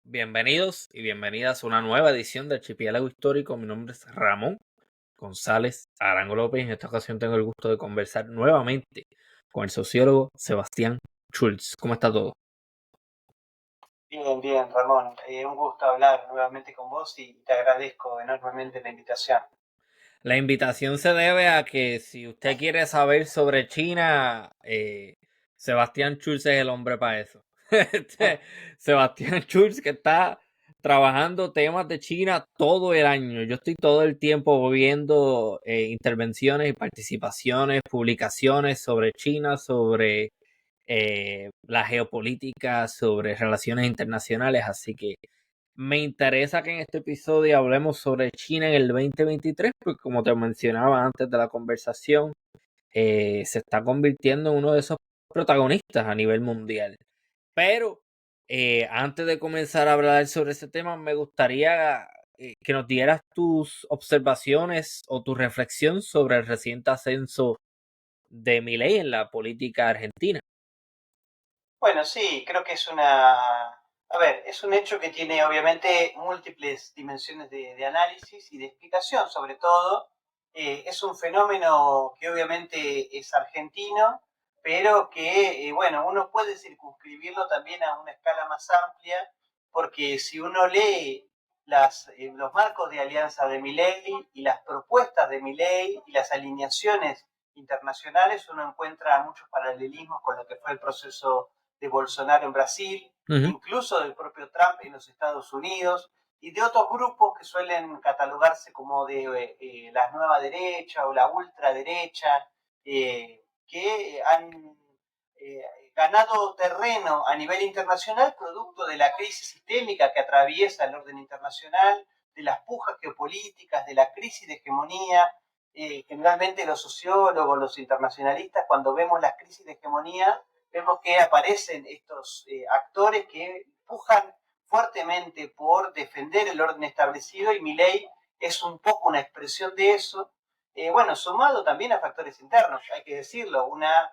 Bienvenidos y bienvenidas a una nueva edición del Archipiélago Histórico. Mi nombre es Ramón González Arango López. En esta ocasión tengo el gusto de conversar nuevamente con el sociólogo Sebastián Schulz. ¿Cómo está todo? Bien, Ramón. Un gusto hablar nuevamente con vos y te agradezco enormemente la invitación. La invitación se debe a que si usted quiere saber sobre China, Sebastián Schulz es el hombre para eso. Sebastián Schulz que está trabajando temas de China todo el año. Yo estoy todo el tiempo viendo intervenciones y participaciones, publicaciones sobre China, sobre la geopolítica, sobre relaciones internacionales. Así que me interesa que en este episodio hablemos sobre China en el 2023, porque como te mencionaba antes de la conversación, se está convirtiendo en uno de esos protagonistas a nivel mundial. Pero antes de comenzar a hablar sobre ese tema, me gustaría que nos dieras tus observaciones o tu reflexión sobre el reciente ascenso de Milei en la política argentina. Bueno, sí, creo que es es un hecho que tiene obviamente múltiples dimensiones de análisis y de explicación, sobre todo. Es un fenómeno que obviamente es argentino, pero que, bueno, uno puede circunscribirlo también a una escala más amplia, porque si uno lee los marcos de alianza de Milei y las propuestas de Milei y las alineaciones internacionales, uno encuentra muchos paralelismos con lo que fue el proceso de Bolsonaro en Brasil, incluso del propio Trump en los Estados Unidos, y de otros grupos que suelen catalogarse como de la nueva derecha o la ultraderecha, que han ganado terreno a nivel internacional producto de la crisis sistémica que atraviesa el orden internacional, de las pujas geopolíticas, de la crisis de hegemonía. Generalmente los sociólogos, los internacionalistas, cuando vemos las crisis de hegemonía, vemos que aparecen estos actores que pujan fuertemente por defender el orden establecido, y Milei es un poco una expresión de eso. Bueno, sumado también a factores internos, hay que decirlo, una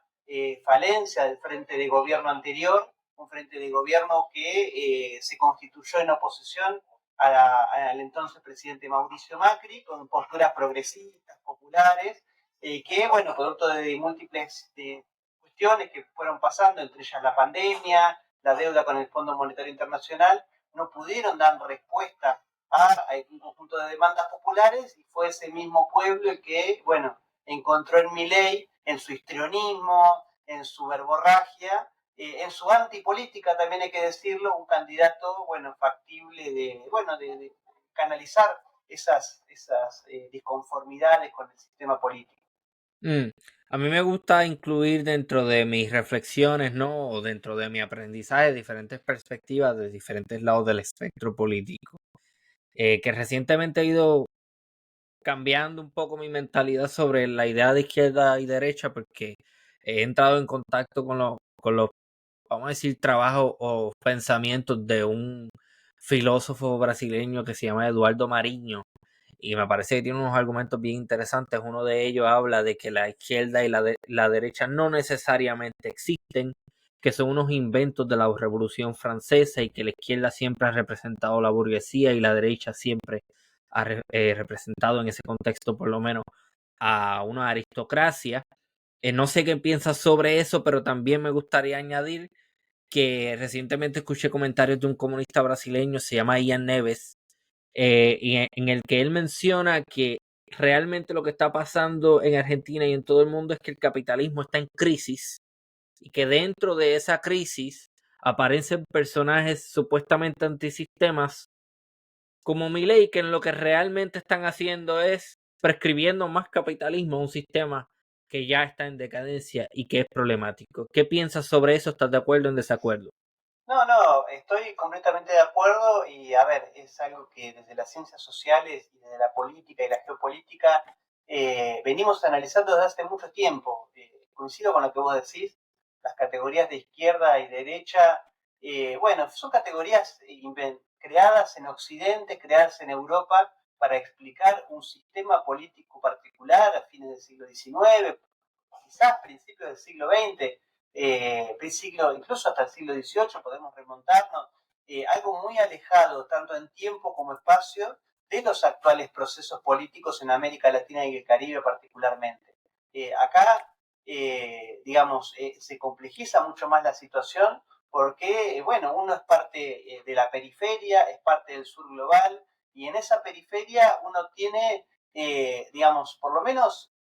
falencia del frente de gobierno anterior, un frente de gobierno que se constituyó en oposición al entonces presidente Mauricio Macri, con posturas progresistas, populares, que, bueno, producto de múltiples cuestiones que fueron pasando, entre ellas la pandemia, la deuda con el Fondo Monetario Internacional, no pudieron dar respuesta a un conjunto de demandas populares, y fue ese mismo pueblo el que, bueno, encontró en Milei, en su histrionismo, en su verborragia, en su antipolítica, también hay que decirlo, un candidato, bueno, factible de canalizar esas disconformidades con el sistema político. A mí me gusta incluir dentro de mis reflexiones, ¿no? O dentro de mi aprendizaje diferentes perspectivas de diferentes lados del espectro político. Que recientemente he ido cambiando un poco mi mentalidad sobre la idea de izquierda y derecha, porque he entrado en contacto con los, vamos a decir, trabajos o pensamientos de un filósofo brasileño que se llama Eduardo Mariño, y me parece que tiene unos argumentos bien interesantes. Uno de ellos habla de que la izquierda y la derecha no necesariamente existen, que son unos inventos de la Revolución Francesa, y que la izquierda siempre ha representado la burguesía y la derecha siempre ha representado en ese contexto por lo menos a una aristocracia. No sé qué piensas sobre eso, pero también me gustaría añadir que recientemente escuché comentarios de un comunista brasileño, se llama Ian Neves, y en el que él menciona que realmente lo que está pasando en Argentina y en todo el mundo es que el capitalismo está en crisis, y que dentro de esa crisis aparecen personajes supuestamente antisistemas como Milei, que en lo que realmente están haciendo es prescribiendo más capitalismo a un sistema que ya está en decadencia y que es problemático. ¿Qué piensas sobre eso? ¿Estás de acuerdo o en desacuerdo? No, estoy completamente de acuerdo y a ver, es algo que desde las ciencias sociales y desde la política y la geopolítica venimos analizando desde hace mucho tiempo. Coincido con lo que vos decís, las categorías de izquierda y derecha, bueno, son categorías creadas en Occidente, creadas en Europa para explicar un sistema político particular a fines del siglo XIX, quizás principios del siglo XX, incluso hasta el siglo XVIII podemos remontarnos, algo muy alejado tanto en tiempo como espacio de los actuales procesos políticos en América Latina y el Caribe particularmente. Acá, digamos, se complejiza mucho más la situación porque, bueno, uno es parte de la periferia, es parte del sur global, y en esa periferia uno tiene, digamos, por lo menos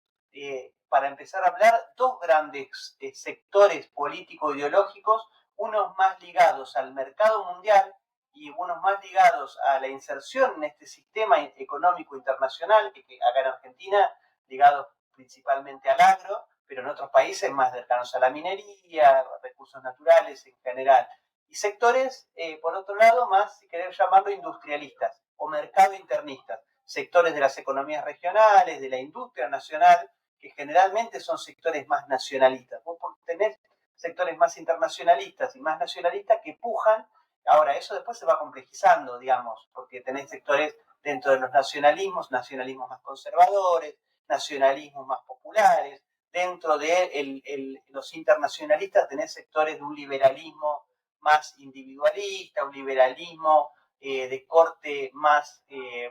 para empezar a hablar, dos grandes sectores político-ideológicos, unos más ligados al mercado mundial y unos más ligados a la inserción en este sistema económico internacional, que acá en Argentina, ligados principalmente al agro, pero en otros países más cercanos a la minería, recursos naturales en general. Y sectores, por otro lado, más, si querés llamarlo, industrialistas o mercado internistas, sectores de las economías regionales, de la industria nacional, que generalmente son sectores más nacionalistas. Vos tenés sectores más internacionalistas y más nacionalistas que pujan. Ahora, eso después se va complejizando, digamos, porque tenés sectores dentro de los nacionalismos, nacionalismos más conservadores, nacionalismos más populares. Dentro de los internacionalistas tenés sectores de un liberalismo más individualista, un liberalismo de corte más,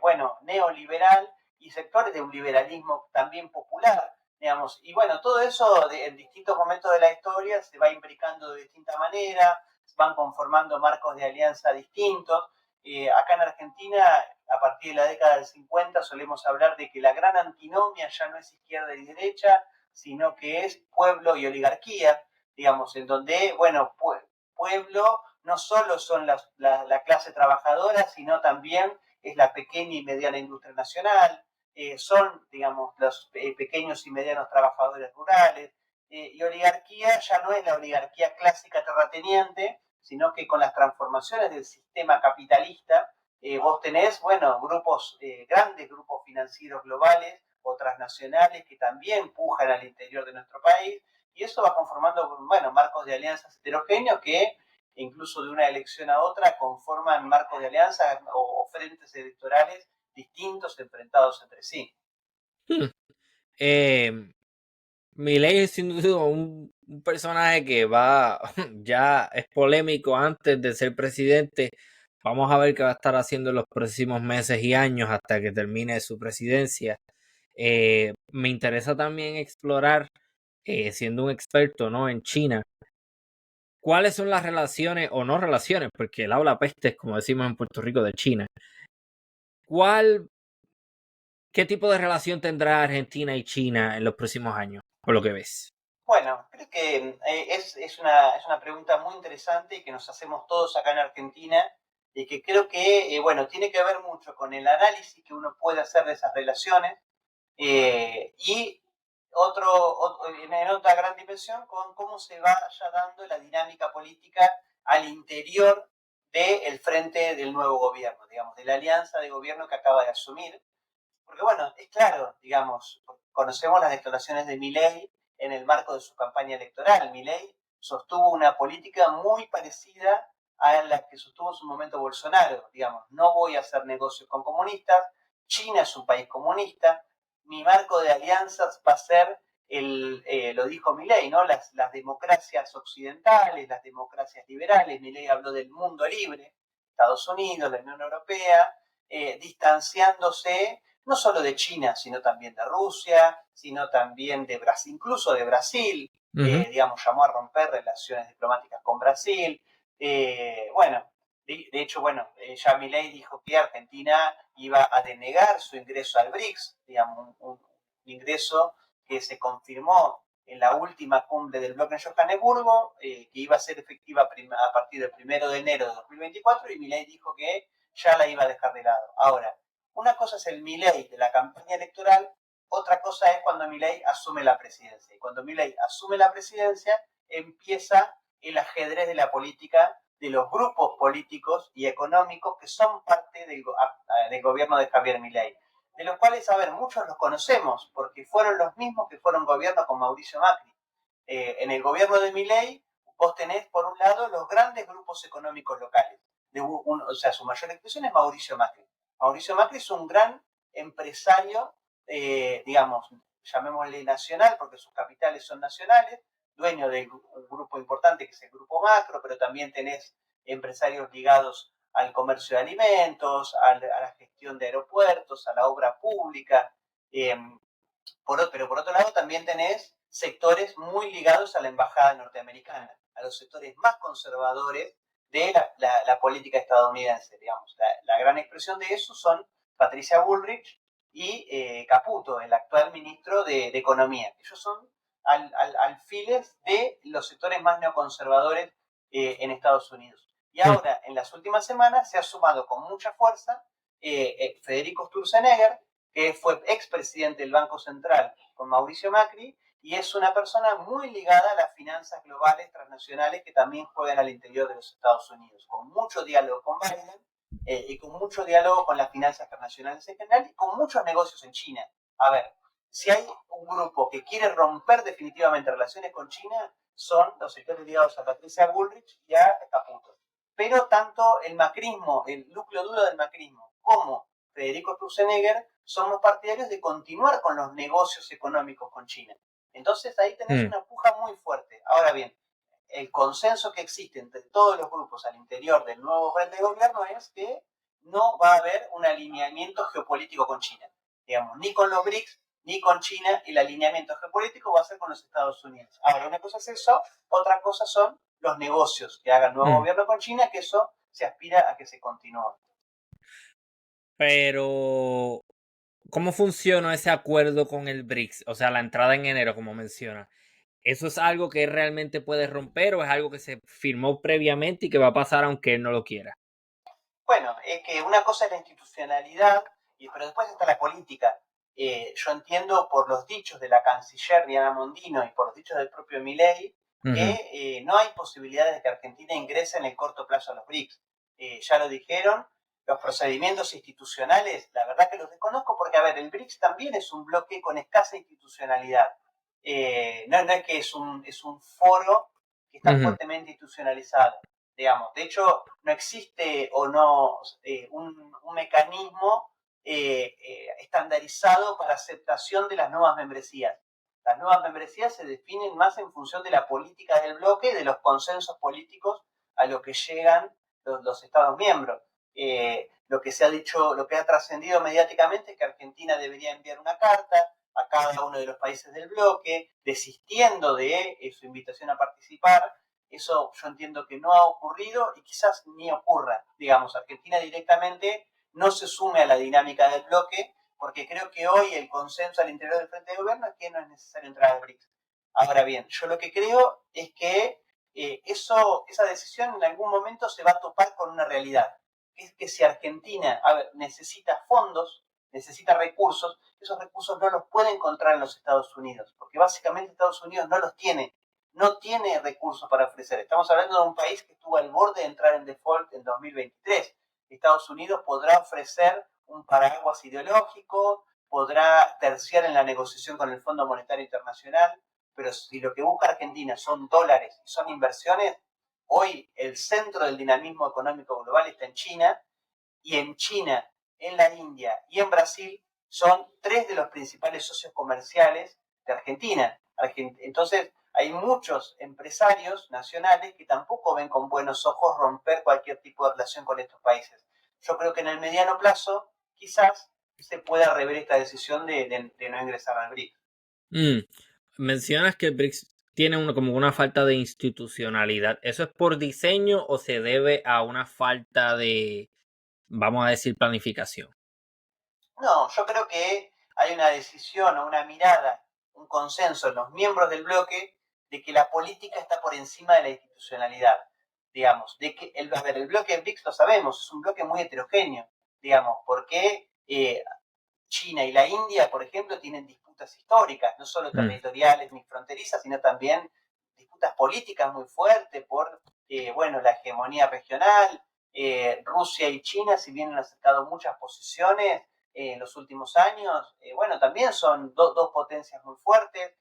bueno, neoliberal, y sectores de un liberalismo también popular, digamos. Y bueno, todo eso en distintos momentos de la historia se va imbricando de distinta manera, van conformando marcos de alianza distintos. Acá en Argentina, a partir de la década del 50, solemos hablar de que la gran antinomia ya no es izquierda y derecha, sino que es pueblo y oligarquía, digamos, en donde, bueno, pueblo no solo son la clase trabajadora, sino también es la pequeña y mediana industria nacional, son, digamos, los pequeños y medianos trabajadores rurales, y oligarquía ya no es la oligarquía clásica terrateniente, sino que con las transformaciones del sistema capitalista, vos tenés, bueno, grandes grupos financieros globales o transnacionales que también pujan al interior de nuestro país, y eso va conformando, bueno, marcos de alianzas heterogéneos que incluso de una elección a otra conforman marcos de alianza o frentes electorales distintos enfrentados entre sí. Milei es sin duda un personaje que va, ya es polémico antes de ser presidente. Vamos a ver qué va a estar haciendo en los próximos meses y años hasta que termine su presidencia. Me interesa también explorar, siendo un experto, ¿no?, en China, cuáles son las relaciones o no relaciones, porque él habla pestes, como decimos en Puerto Rico, de China. ¿Qué tipo de relación tendrá Argentina y China en los próximos años, por lo que ves? Bueno, creo que es una pregunta muy interesante y que nos hacemos todos acá en Argentina y que creo que, bueno, tiene que ver mucho con el análisis que uno puede hacer de esas relaciones y en otra gran dimensión con cómo se vaya dando la dinámica política al interior del frente del nuevo gobierno, digamos, de la alianza de gobierno que acaba de asumir. Porque bueno, es claro, digamos, conocemos las declaraciones de Milei en el marco de su campaña electoral. Milei sostuvo una política muy parecida a la que sostuvo en su momento Bolsonaro. Digamos, no voy a hacer negocios con comunistas, China es un país comunista, mi marco de alianzas va a ser, lo dijo Milei, ¿no? Las democracias occidentales, las democracias liberales. Milei habló del mundo libre, Estados Unidos, la Unión Europea, distanciándose no solo de China, sino también de Rusia, sino también de Brasil, incluso de Brasil, digamos, llamó a romper relaciones diplomáticas con Brasil. Bueno, de hecho, bueno, ya Milei dijo que Argentina iba a denegar su ingreso al BRICS, digamos, un ingreso que se confirmó en la última cumbre del bloque en Johannesburgo, que iba a ser efectiva a partir del 1 de enero de 2024, y Milei dijo que ya la iba a dejar de lado. Ahora, una cosa es el Milei de la campaña electoral Otra cosa es cuando Milei asume la presidencia. Y cuando Milei asume la presidencia, empieza el ajedrez de la política de los grupos políticos y económicos que son parte del gobierno de Javier Milei, de los cuales, a ver, muchos los conocemos, porque fueron los mismos que fueron gobierno con Mauricio Macri. En el gobierno de Milei, vos tenés, por un lado, los grandes grupos económicos locales. O sea, su mayor expresión es Mauricio Macri. Mauricio Macri es un gran empresario, digamos, llamémosle nacional, porque sus capitales son nacionales, dueño de un grupo importante que es el Grupo Macro, pero también tenés empresarios ligados al comercio de alimentos, a la gestión de aeropuertos, a la obra pública. Pero por otro lado también tenés sectores muy ligados a la embajada norteamericana, a los sectores más conservadores de la política estadounidense, digamos. La gran expresión de eso son Patricia Bullrich y Caputo, el actual ministro de Economía. Ellos son alfiles de los sectores más neoconservadores en Estados Unidos. Y ahora, en las últimas semanas, se ha sumado con mucha fuerza Federico Sturzenegger, que fue expresidente del Banco Central con Mauricio Macri, y es una persona muy ligada a las finanzas globales transnacionales que también juegan al interior de los Estados Unidos, con mucho diálogo con Biden y con mucho diálogo con las finanzas internacionales en general y con muchos negocios en China. A ver, si hay un grupo que quiere romper definitivamente relaciones con China, son los sectores ligados a Patricia Bullrich y a Caputo. Pero tanto el macrismo, el núcleo duro del macrismo, como Federico Sturzenegger, somos partidarios de continuar con los negocios económicos con China. Entonces ahí tenés una puja muy fuerte. Ahora bien, el consenso que existe entre todos los grupos al interior del nuevo frente de gobierno es que no va a haber un alineamiento geopolítico con China. Digamos, ni con los BRICS, ni con China, el alineamiento geopolítico va a ser con los Estados Unidos. Ahora, una cosa es eso, otra cosa son los negocios que haga el nuevo gobierno con China, que eso se aspira a que se continúe. Pero, ¿cómo funciona ese acuerdo con el BRICS? O sea, la entrada en enero, como menciona. ¿Eso es algo que realmente puede romper o es algo que se firmó previamente y que va a pasar aunque él no lo quiera? Bueno, es que una cosa es la institucionalidad, pero después está la política. Yo entiendo por los dichos de la canciller Diana Mondino y por los dichos del propio Milei que no hay posibilidades de que Argentina ingrese en el corto plazo a los BRICS. Ya lo dijeron, los procedimientos institucionales, la verdad que los desconozco porque, a ver, el BRICS también es un bloque con escasa institucionalidad. No es que es un foro que está fuertemente institucionalizado. Digamos, de hecho, no existe o no un mecanismo estandarizado para aceptación de las nuevas membresías. Las nuevas membresías se definen más en función de la política del bloque, de los consensos políticos a lo que llegan los Estados miembros. Lo que se ha dicho, lo que ha trascendido mediáticamente es que Argentina debería enviar una carta a cada uno de los países del bloque, desistiendo de su invitación a participar. Eso yo entiendo que no ha ocurrido y quizás ni ocurra. Digamos, Argentina directamente no se sume a la dinámica del bloque, porque creo que hoy el consenso al interior del Frente de Gobierno es que no es necesario entrar al BRICS. Ahora bien, yo lo que creo es que esa decisión en algún momento se va a topar con una realidad. Es que si Argentina, necesita fondos, necesita recursos, esos recursos no los puede encontrar en los Estados Unidos, porque básicamente Estados Unidos no los tiene. No tiene recursos para ofrecer. Estamos hablando de un país que estuvo al borde de entrar en default en 2023. Estados Unidos podrá ofrecer un paraguas ideológico, podrá terciar en la negociación con el Fondo Monetario Internacional, pero si lo que busca Argentina son dólares y son inversiones, hoy el centro del dinamismo económico global está en China, y en China, en la India y en Brasil son tres de los principales socios comerciales de Argentina. Entonces, hay muchos empresarios nacionales que tampoco ven con buenos ojos romper cualquier tipo de relación con estos países. Yo creo que en el mediano plazo quizás se pueda rever esta decisión de no ingresar al BRICS. Mencionas que el BRICS tiene como una falta de institucionalidad. ¿Eso es por diseño o se debe a una falta de, vamos a decir, planificación? No, yo creo que hay una decisión o una mirada, un consenso en los miembros del bloque de que la política está por encima de la institucionalidad, digamos, de que el bloque de BRICS lo sabemos, es un bloque muy heterogéneo, digamos, porque China y la India, por ejemplo, tienen disputas disputas históricas, no solo territoriales ni fronterizas, sino también disputas políticas muy fuertes por, bueno, la hegemonía regional. Rusia y China, si bien han acercado muchas posiciones en los últimos años, bueno, también son dos potencias muy fuertes.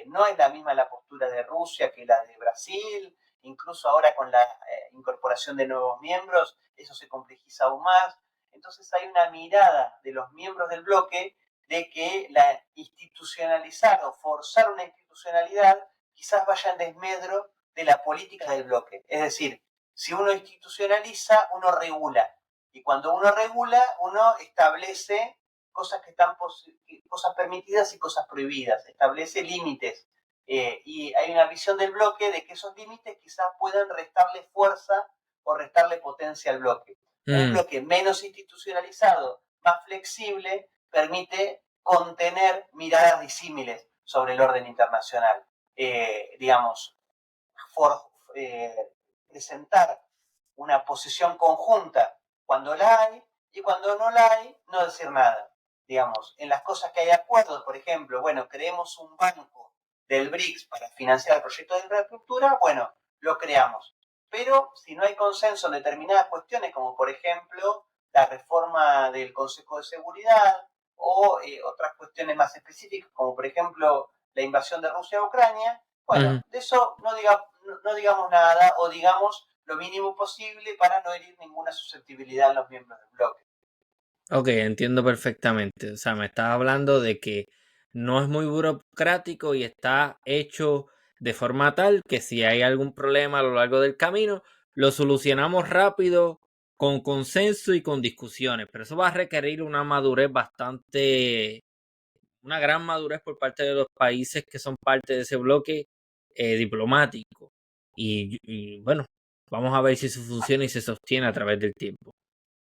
No es la misma la postura de Rusia que la de Brasil, incluso ahora con la incorporación de nuevos miembros, eso se complejiza aún más. Entonces hay una mirada de los miembros del bloque de que la institucionalizar o forzar una institucionalidad quizás vaya en desmedro de la política del bloque. Es decir, si uno institucionaliza, uno regula. Y cuando uno regula, uno establece cosas que están cosas permitidas y cosas prohibidas, establece límites. Y hay una visión del bloque de que esos límites quizás puedan restarle fuerza o restarle potencia al bloque. Un bloque menos institucionalizado, más flexible, permite contener miradas disímiles sobre el orden internacional. Digamos, presentar una posición conjunta cuando la hay, y cuando no la hay, no decir nada. Digamos, en las cosas que hay acuerdos, por ejemplo, bueno, creemos un banco del BRICS para financiar el proyecto de infraestructura, bueno, lo creamos. Pero si no hay consenso en determinadas cuestiones, como por ejemplo la reforma del Consejo de Seguridad o otras cuestiones más específicas, como por ejemplo la invasión de Rusia a Ucrania, bueno, de eso no digamos nada o digamos lo mínimo posible para no herir ninguna susceptibilidad a los miembros del bloque. Ok, entiendo perfectamente. O sea, me estás hablando de que no es muy burocrático y está hecho de forma tal que si hay algún problema a lo largo del camino, lo solucionamos rápido, con consenso y con discusiones. Pero eso va a requerir una madurez bastante, una gran madurez por parte de los países que son parte de ese bloque diplomático. Y bueno, vamos a ver si eso funciona y se sostiene a través del tiempo.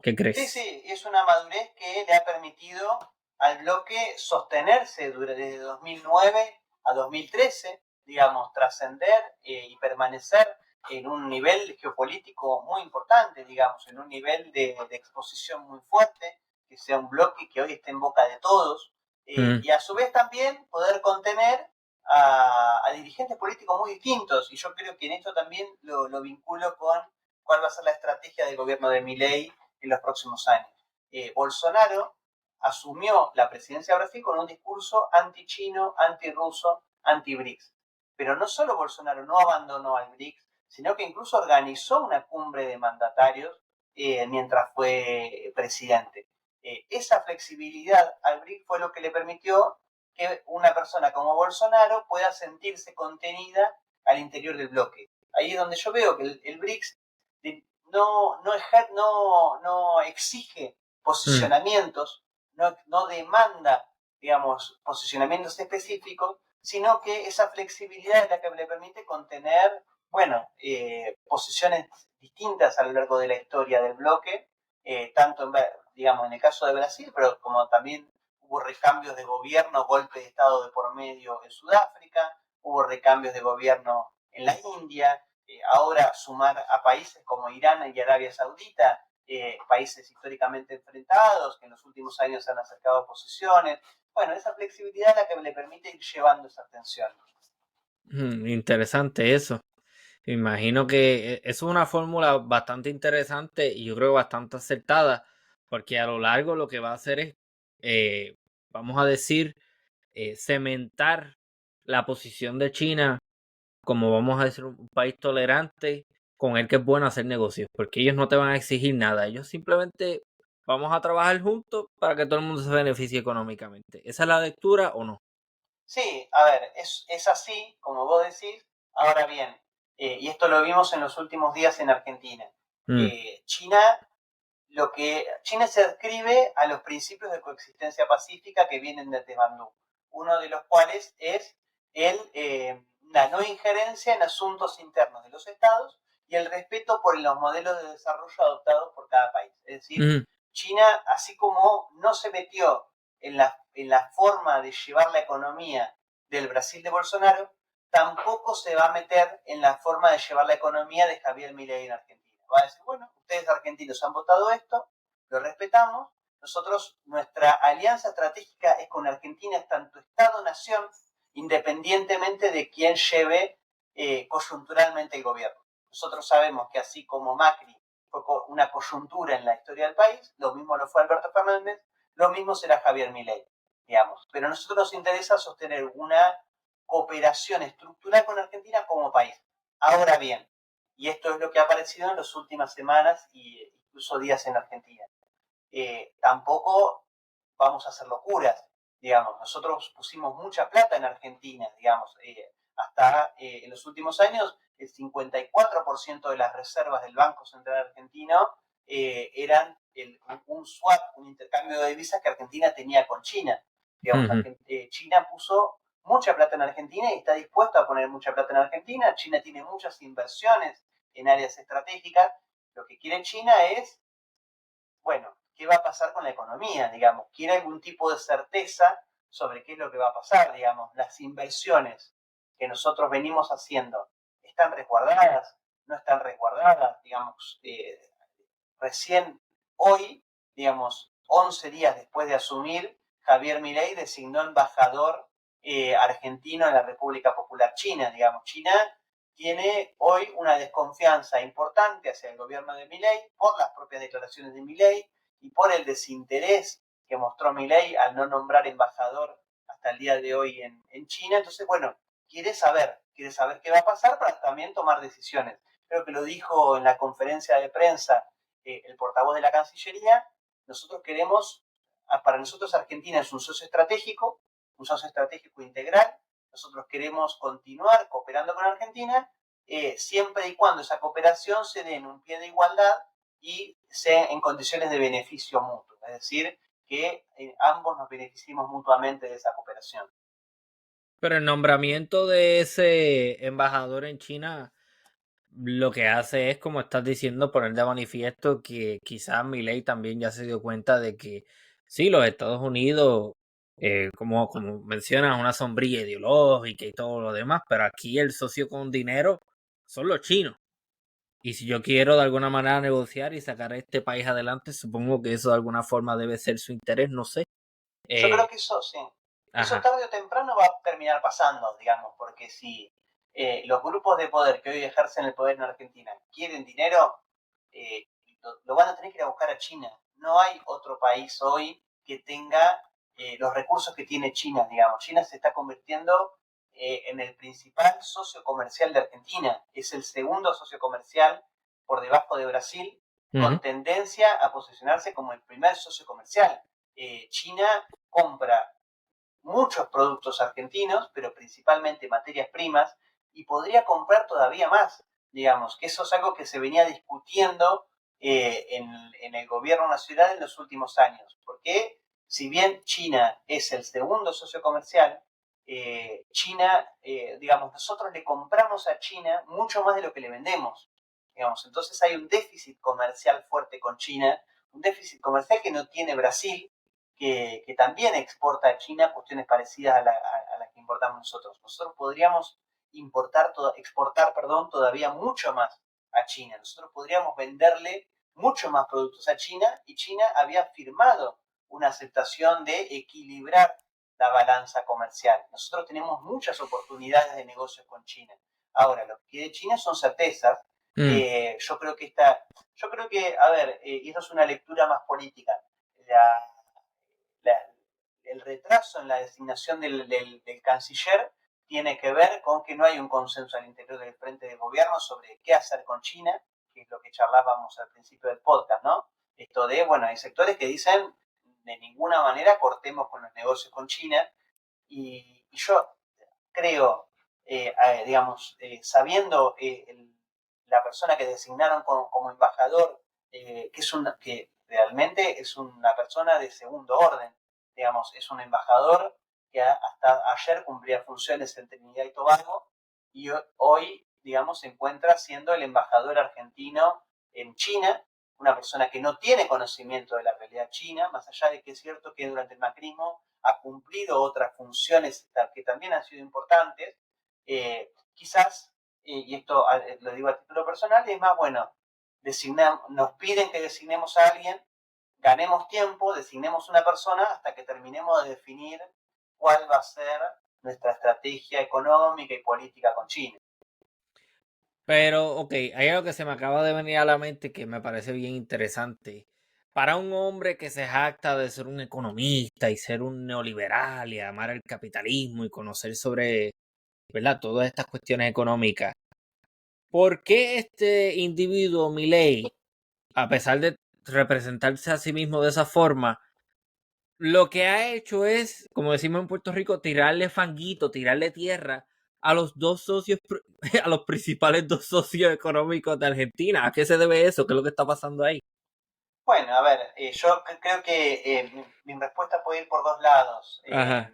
¿Qué crees? Sí, es una madurez que le ha permitido al bloque sostenerse desde 2009 a 2013, digamos, trascender y permanecer en un nivel geopolítico muy importante, digamos, en un nivel de exposición muy fuerte, que sea un bloque que hoy esté en boca de todos, y a su vez también poder contener a dirigentes políticos muy distintos. Y yo creo que en esto también lo vinculo con cuál va a ser la estrategia del gobierno de Milei en los próximos años. Bolsonaro asumió la presidencia de Brasil con un discurso anti-chino, anti-ruso, anti-BRICS. Pero no solo Bolsonaro no abandonó al BRICS, sino que incluso organizó una cumbre de mandatarios mientras fue presidente. Esa flexibilidad al BRICS fue lo que le permitió que una persona como Bolsonaro pueda sentirse contenida al interior del bloque. Ahí es donde yo veo que el BRICS no exige posicionamientos, no demanda, digamos, posicionamientos específicos, sino que esa flexibilidad es la que le permite contener, bueno, posiciones distintas a lo largo de la historia del bloque, tanto digamos, en el caso de Brasil, pero como también hubo recambios de gobierno, golpe de Estado de por medio en Sudáfrica, hubo recambios de gobierno en la India, ahora sumar a países como Irán y Arabia Saudita, países históricamente enfrentados, que en los últimos años se han acercado a posiciones. Bueno, esa flexibilidad es la que le permite ir llevando esa tensión. Interesante eso. Me imagino que eso es una fórmula bastante interesante y yo creo bastante acertada, porque a lo largo lo que va a hacer es, vamos a decir, cementar la posición de China como, vamos a decir, un país tolerante con el que es bueno hacer negocios, porque ellos no te van a exigir nada, ellos simplemente vamos a trabajar juntos para que todo el mundo se beneficie económicamente. ¿Esa es la lectura o no? Sí, a ver, es así, como vos decís. Ahora bien, y esto lo vimos en los últimos días en Argentina, Mm, China se adscribe a los principios de coexistencia pacífica que vienen desde Bandung, uno de los cuales es la no injerencia en asuntos internos de los estados y el respeto por los modelos de desarrollo adoptados por cada país. Es decir, mm, China, así como no se metió en la forma de llevar la economía del Brasil de Bolsonaro, tampoco se va a meter en la forma de llevar la economía de Javier Milei en Argentina. Va a decir, bueno, ustedes argentinos han votado esto, lo respetamos, nosotros, nuestra alianza estratégica es con Argentina, es tanto Estado-nación, independientemente de quién lleve coyunturalmente el gobierno. Nosotros sabemos que así como Macri fue una coyuntura en la historia del país, lo mismo lo fue Alberto Fernández, lo mismo será Javier Milei, digamos. Pero a nosotros nos interesa sostener una cooperación estructural con Argentina como país. Ahora bien, y esto es lo que ha aparecido en las últimas semanas e incluso días en Argentina, tampoco vamos a hacer locuras, digamos. Nosotros pusimos mucha plata en Argentina, digamos, hasta en los últimos años el 54% de las reservas del Banco Central Argentino eran un swap, un intercambio de divisas que Argentina tenía con China. Digamos, China puso mucha plata en Argentina y está dispuesto a poner mucha plata en Argentina. China tiene muchas inversiones en áreas estratégicas. Lo que quiere China es, bueno, ¿qué va a pasar con la economía? Digamos, quiere algún tipo de certeza sobre qué es lo que va a pasar, digamos, las inversiones que nosotros venimos haciendo, ¿están resguardadas? ¿No están resguardadas? Digamos, recién hoy, digamos, 11 días después de asumir, Javier Milei designó embajador argentino en la República Popular China, digamos. China tiene hoy una desconfianza importante hacia el gobierno de Milei por las propias declaraciones de Milei y por el desinterés que mostró Milei al no nombrar embajador hasta el día de hoy en China. Entonces, bueno, quiere saber qué va a pasar para también tomar decisiones. Creo que lo dijo en la conferencia de prensa el portavoz de la Cancillería. Nosotros queremos, para nosotros Argentina es un socio estratégico integral. Nosotros queremos continuar cooperando con Argentina siempre y cuando esa cooperación se dé en un pie de igualdad y sea en condiciones de beneficio mutuo, es decir, que ambos nos beneficiemos mutuamente de esa cooperación. Pero el nombramiento de ese embajador en China lo que hace es, como estás diciendo, poner de manifiesto que quizás Milei también ya se dio cuenta de que sí, los Estados Unidos, como mencionas, una sombrilla ideológica y todo lo demás, pero aquí el socio con dinero son los chinos. Y si yo quiero de alguna manera negociar y sacar a este país adelante, supongo que eso de alguna forma debe ser su interés, no sé. Yo creo Eh, que eso, sí. Eso ajá. tarde o temprano va a terminar pasando, digamos, porque si los grupos de poder que hoy ejercen el poder en Argentina quieren dinero, lo van a tener que ir a buscar a China. No hay otro país hoy que tenga los recursos que tiene China, digamos. China se está convirtiendo en el principal socio comercial de Argentina. Es el segundo socio comercial por debajo de Brasil, con tendencia a posicionarse como el primer socio comercial. China compra muchos productos argentinos, pero principalmente materias primas, y podría comprar todavía más, digamos, que eso es algo que se venía discutiendo en el gobierno nacional en los últimos años, porque si bien China es el segundo socio comercial, China, digamos, nosotros le compramos a China mucho más de lo que le vendemos, digamos, entonces hay un déficit comercial fuerte con China, un déficit comercial que no tiene Brasil, que también exporta a China cuestiones parecidas a las que importamos nosotros. Nosotros podríamos exportar todavía mucho más a China. Nosotros podríamos venderle mucho más productos a China y China había firmado una aceptación de equilibrar la balanza comercial. Nosotros tenemos muchas oportunidades de negocios con China. Ahora, lo que quiere China son certezas. Yo creo que, a ver, y eso es una lectura más política. La, el retraso en la designación del canciller tiene que ver con que no hay un consenso al interior del frente de gobierno sobre qué hacer con China, que es lo que charlábamos al principio del podcast, ¿no? Esto de, bueno, hay sectores que dicen de ninguna manera cortemos con los negocios con China y yo creo, digamos, sabiendo la persona que designaron como embajador, que realmente es una persona de segundo orden, digamos, es un embajador que hasta ayer cumplía funciones en Trinidad y Tobago y hoy, digamos, se encuentra siendo el embajador argentino en China, una persona que no tiene conocimiento de la realidad china, más allá de que es cierto que durante el macrismo ha cumplido otras funciones que también han sido importantes, quizás, y esto lo digo a título personal, es más, bueno, nos piden que designemos a alguien ganemos tiempo, designemos una persona hasta que terminemos de definir cuál va a ser nuestra estrategia económica y política con China. Pero, ok, hay algo que se me acaba de venir a la mente que me parece bien interesante. Para un hombre que se jacta de ser un economista y ser un neoliberal y amar el capitalismo y conocer sobre, ¿verdad?, todas estas cuestiones económicas, ¿por qué este individuo, Milei, a pesar de representarse a sí mismo de esa forma, lo que ha hecho es, como decimos en Puerto Rico, tirarle fanguito, tirarle tierra a los dos socios, a los principales dos socios económicos de Argentina? ¿A qué se debe eso? ¿Qué es lo que está pasando ahí? Bueno, a ver, yo creo que mi respuesta puede ir por dos lados. Ajá.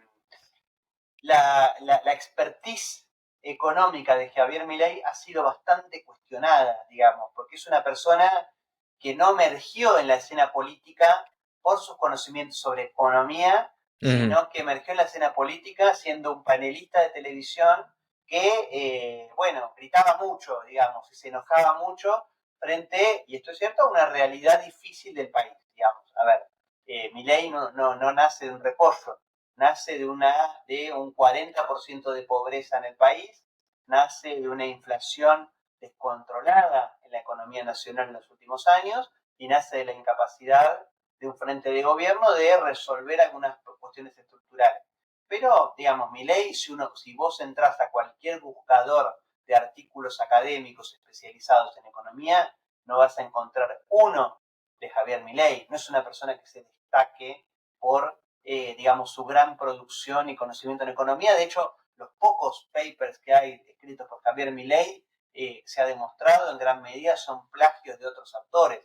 La expertise económica de Javier Milei ha sido bastante cuestionada, digamos, porque es una persona que no emergió en la escena política por sus conocimientos sobre economía, sino que emergió en la escena política siendo un panelista de televisión que, bueno, gritaba mucho, digamos, y se enojaba mucho frente, y esto es cierto, a una realidad difícil del país, digamos. A ver, Milei no nace de un repollo, nace de un 40% de pobreza en el país, nace de una inflación descontrolada en la economía nacional en los últimos años y nace de la incapacidad de un frente de gobierno de resolver algunas cuestiones estructurales. Pero, digamos, Milei, si vos entras a cualquier buscador de artículos académicos especializados en economía, no vas a encontrar uno de Javier Milei. No es una persona que se destaque por digamos, su gran producción y conocimiento en economía. De hecho, los pocos papers que hay escritos por Javier Milei se ha demostrado en gran medida son plagios de otros autores.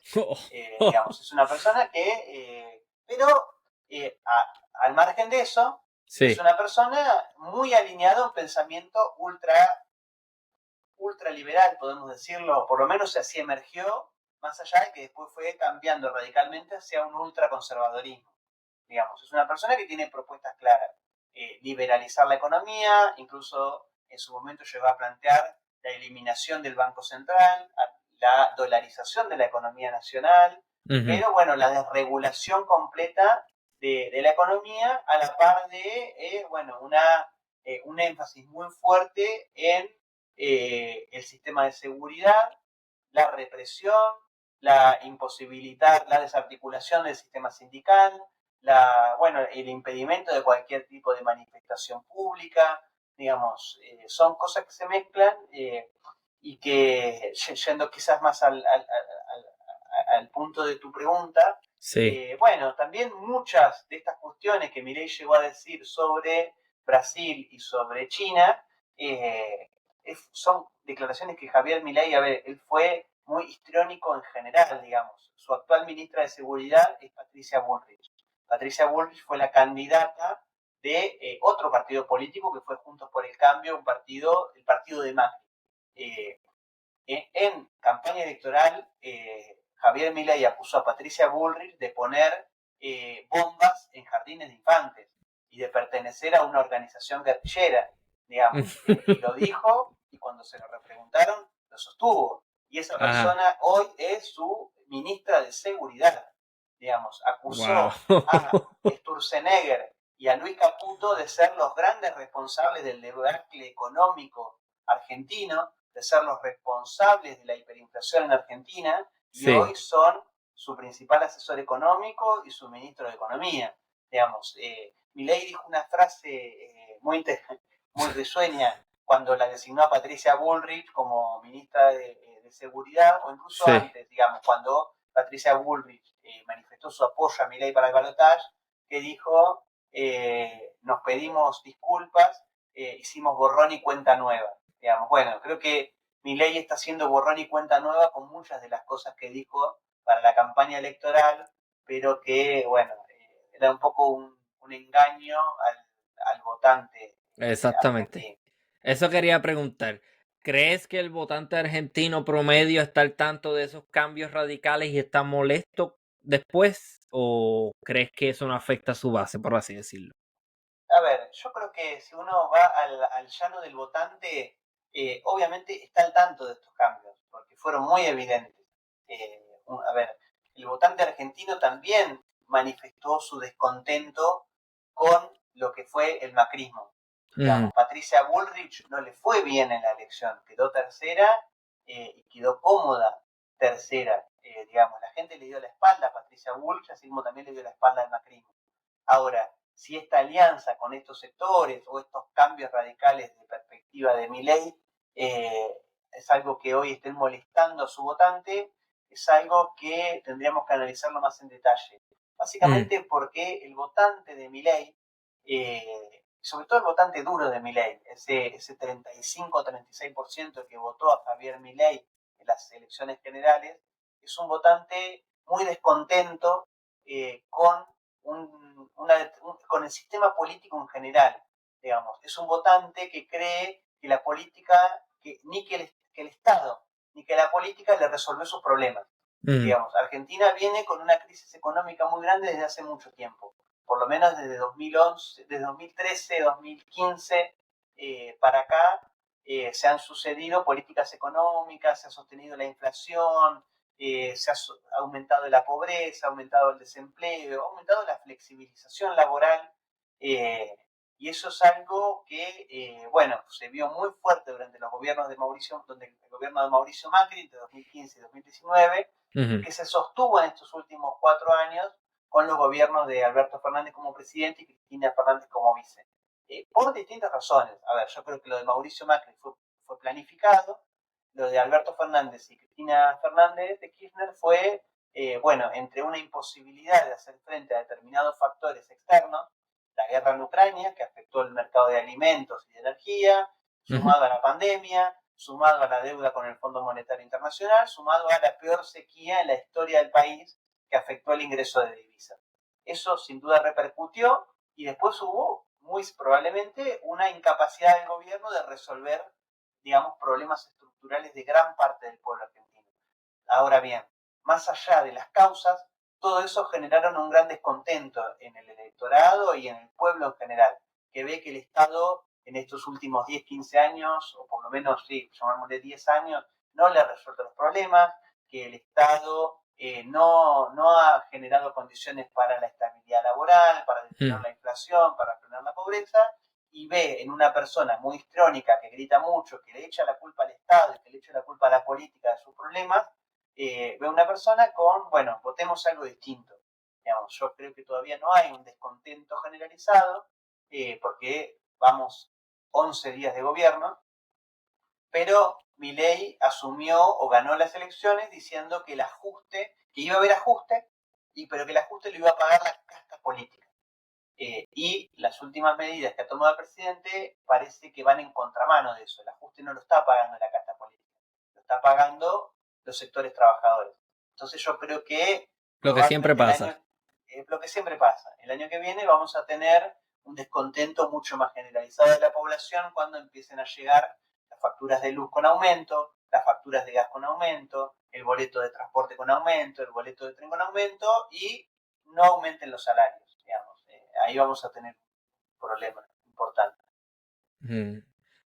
Digamos, es una persona que, pero al margen de eso, Sí. es una persona muy alineada a un pensamiento ultraliberal, podemos decirlo, por lo menos así emergió, más allá de que después fue cambiando radicalmente hacia un ultraconservadorismo. Digamos, es una persona que tiene propuestas claras. Liberalizar la economía, incluso en su momento llegó a plantear la eliminación del Banco Central, la dolarización de la economía nacional, pero bueno, la desregulación completa de la economía a la par de, bueno, un énfasis muy fuerte en el sistema de seguridad, la represión, la imposibilidad, la desarticulación del sistema sindical, bueno, el impedimento de cualquier tipo de manifestación pública, digamos, son cosas que se mezclan y que, yendo quizás más al punto de tu pregunta, Sí. bueno, también muchas de estas cuestiones que Milei llegó a decir sobre Brasil y sobre China, son declaraciones que Javier Milei, a ver, él fue muy histriónico en general, digamos. Su actual ministra de Seguridad es Patricia Bullrich. Patricia Bullrich fue la candidata de otro partido político que fue Juntos por el Cambio, el partido de Macri. En campaña electoral, Javier Milei acusó a Patricia Bullrich de poner bombas en jardines de infantes y de pertenecer a una organización guerrillera, digamos. Y lo dijo, y cuando se lo repreguntaron, lo sostuvo. Y esa persona hoy es su ministra de Seguridad, digamos. Acusó a Sturzenegger y a Luis Caputo de ser los grandes responsables del debacle económico argentino, de ser los responsables de la hiperinflación en Argentina, y sí, hoy son su principal asesor económico y su ministro de Economía. Digamos, Milei dijo una frase muy risueña cuando la designó a Patricia Bullrich como ministra de Seguridad, o incluso sí, antes, digamos, cuando Patricia Bullrich manifestó su apoyo a Milei para el balotaje, que dijo, nos pedimos disculpas, hicimos borrón y cuenta nueva. Digamos, bueno, creo que Milei está haciendo borrón y cuenta nueva con muchas de las cosas que dijo para la campaña electoral, pero que, bueno, era un poco un engaño al votante. Exactamente. Argentino. Eso quería preguntar. ¿Crees que el votante argentino promedio está al tanto de esos cambios radicales y está molesto después? ¿O crees que eso no afecta a su base, por así decirlo? A ver, yo creo que si uno va al llano del votante, obviamente está al tanto de estos cambios, porque fueron muy evidentes. A ver, el votante argentino también manifestó su descontento con lo que fue el macrismo. Digamos, Patricia Bullrich no le fue bien en la elección, quedó tercera y quedó cómoda tercera. Digamos, la gente le dio la espalda a Patricia Bullrich, así como también le dio la espalda al macrismo. Ahora, si esta alianza con estos sectores o estos cambios radicales de perspectiva de Milei es algo que hoy estén molestando a su votante, es algo que tendríamos que analizarlo más en detalle. Básicamente porque el votante de Milei, sobre todo el votante duro de Milei, ese 35-36% que votó a Javier Milei en las elecciones generales, es un votante muy descontento con con el sistema político en general, digamos. Es un votante que cree que la política, que el Estado, ni que la política le resolvió sus problemas. Digamos, Argentina viene con una crisis económica muy grande desde hace mucho tiempo, por lo menos desde 2011, desde 2013, 2015 para acá, se han sucedido políticas económicas, se ha sostenido la inflación, se ha aumentado la pobreza, ha aumentado el desempleo, ha aumentado la flexibilización laboral, y eso es algo que, bueno, se vio muy fuerte durante los gobiernos de Mauricio, donde el gobierno de Mauricio Macri, de 2015 y 2019, que se sostuvo en estos últimos 4 años con los gobiernos de Alberto Fernández como presidente y Cristina Fernández como vice. Por distintas razones. A ver, yo creo que lo de Mauricio Macri fue planificado, lo de Alberto Fernández y Cristina Fernández de Kirchner fue, bueno, entre una imposibilidad de hacer frente a determinados factores externos, la guerra en Ucrania, que afectó el mercado de alimentos y de energía, sumado a la pandemia, sumado a la deuda con el Fondo Monetario Internacional, sumado a la peor sequía en la historia del país, que afectó el ingreso de divisas. Eso sin duda repercutió y después hubo muy probablemente una incapacidad del gobierno de resolver, digamos, problemas estructurales de gran parte del pueblo argentino. Ahora bien, más allá de las causas, todo eso generaron un gran descontento en el electorado y en el pueblo en general, que ve que el Estado en estos últimos 10, 15 años, o por lo menos, sí, llamémosle 10 años, no le ha resuelto los problemas, que el Estado no ha generado condiciones para la estabilidad laboral, para detener la inflación, para frenar la pobreza, y ve en una persona muy histrónica que grita mucho, que le echa la culpa al Estado y que le echa la culpa a la política de sus problemas, ve una persona con, bueno, votemos algo distinto. Digamos, yo creo que todavía no hay un descontento generalizado, porque vamos 11 días de gobierno, pero Milei asumió o ganó las elecciones diciendo que el ajuste, que iba a haber ajuste, pero que el ajuste lo iba a pagar la casta política. Y las últimas medidas que ha tomado el presidente parece que van en contramano de eso. El ajuste no lo está pagando la casta política, lo está pagando los sectores trabajadores. Entonces yo creo que lo que siempre pasa. Lo que siempre pasa. El año que viene vamos a tener un descontento mucho más generalizado de la población cuando empiecen a llegar las facturas de luz con aumento, las facturas de gas con aumento, el boleto de transporte con aumento, el boleto de tren con aumento y no aumenten los salarios, digamos. Ahí vamos a tener un problema importante.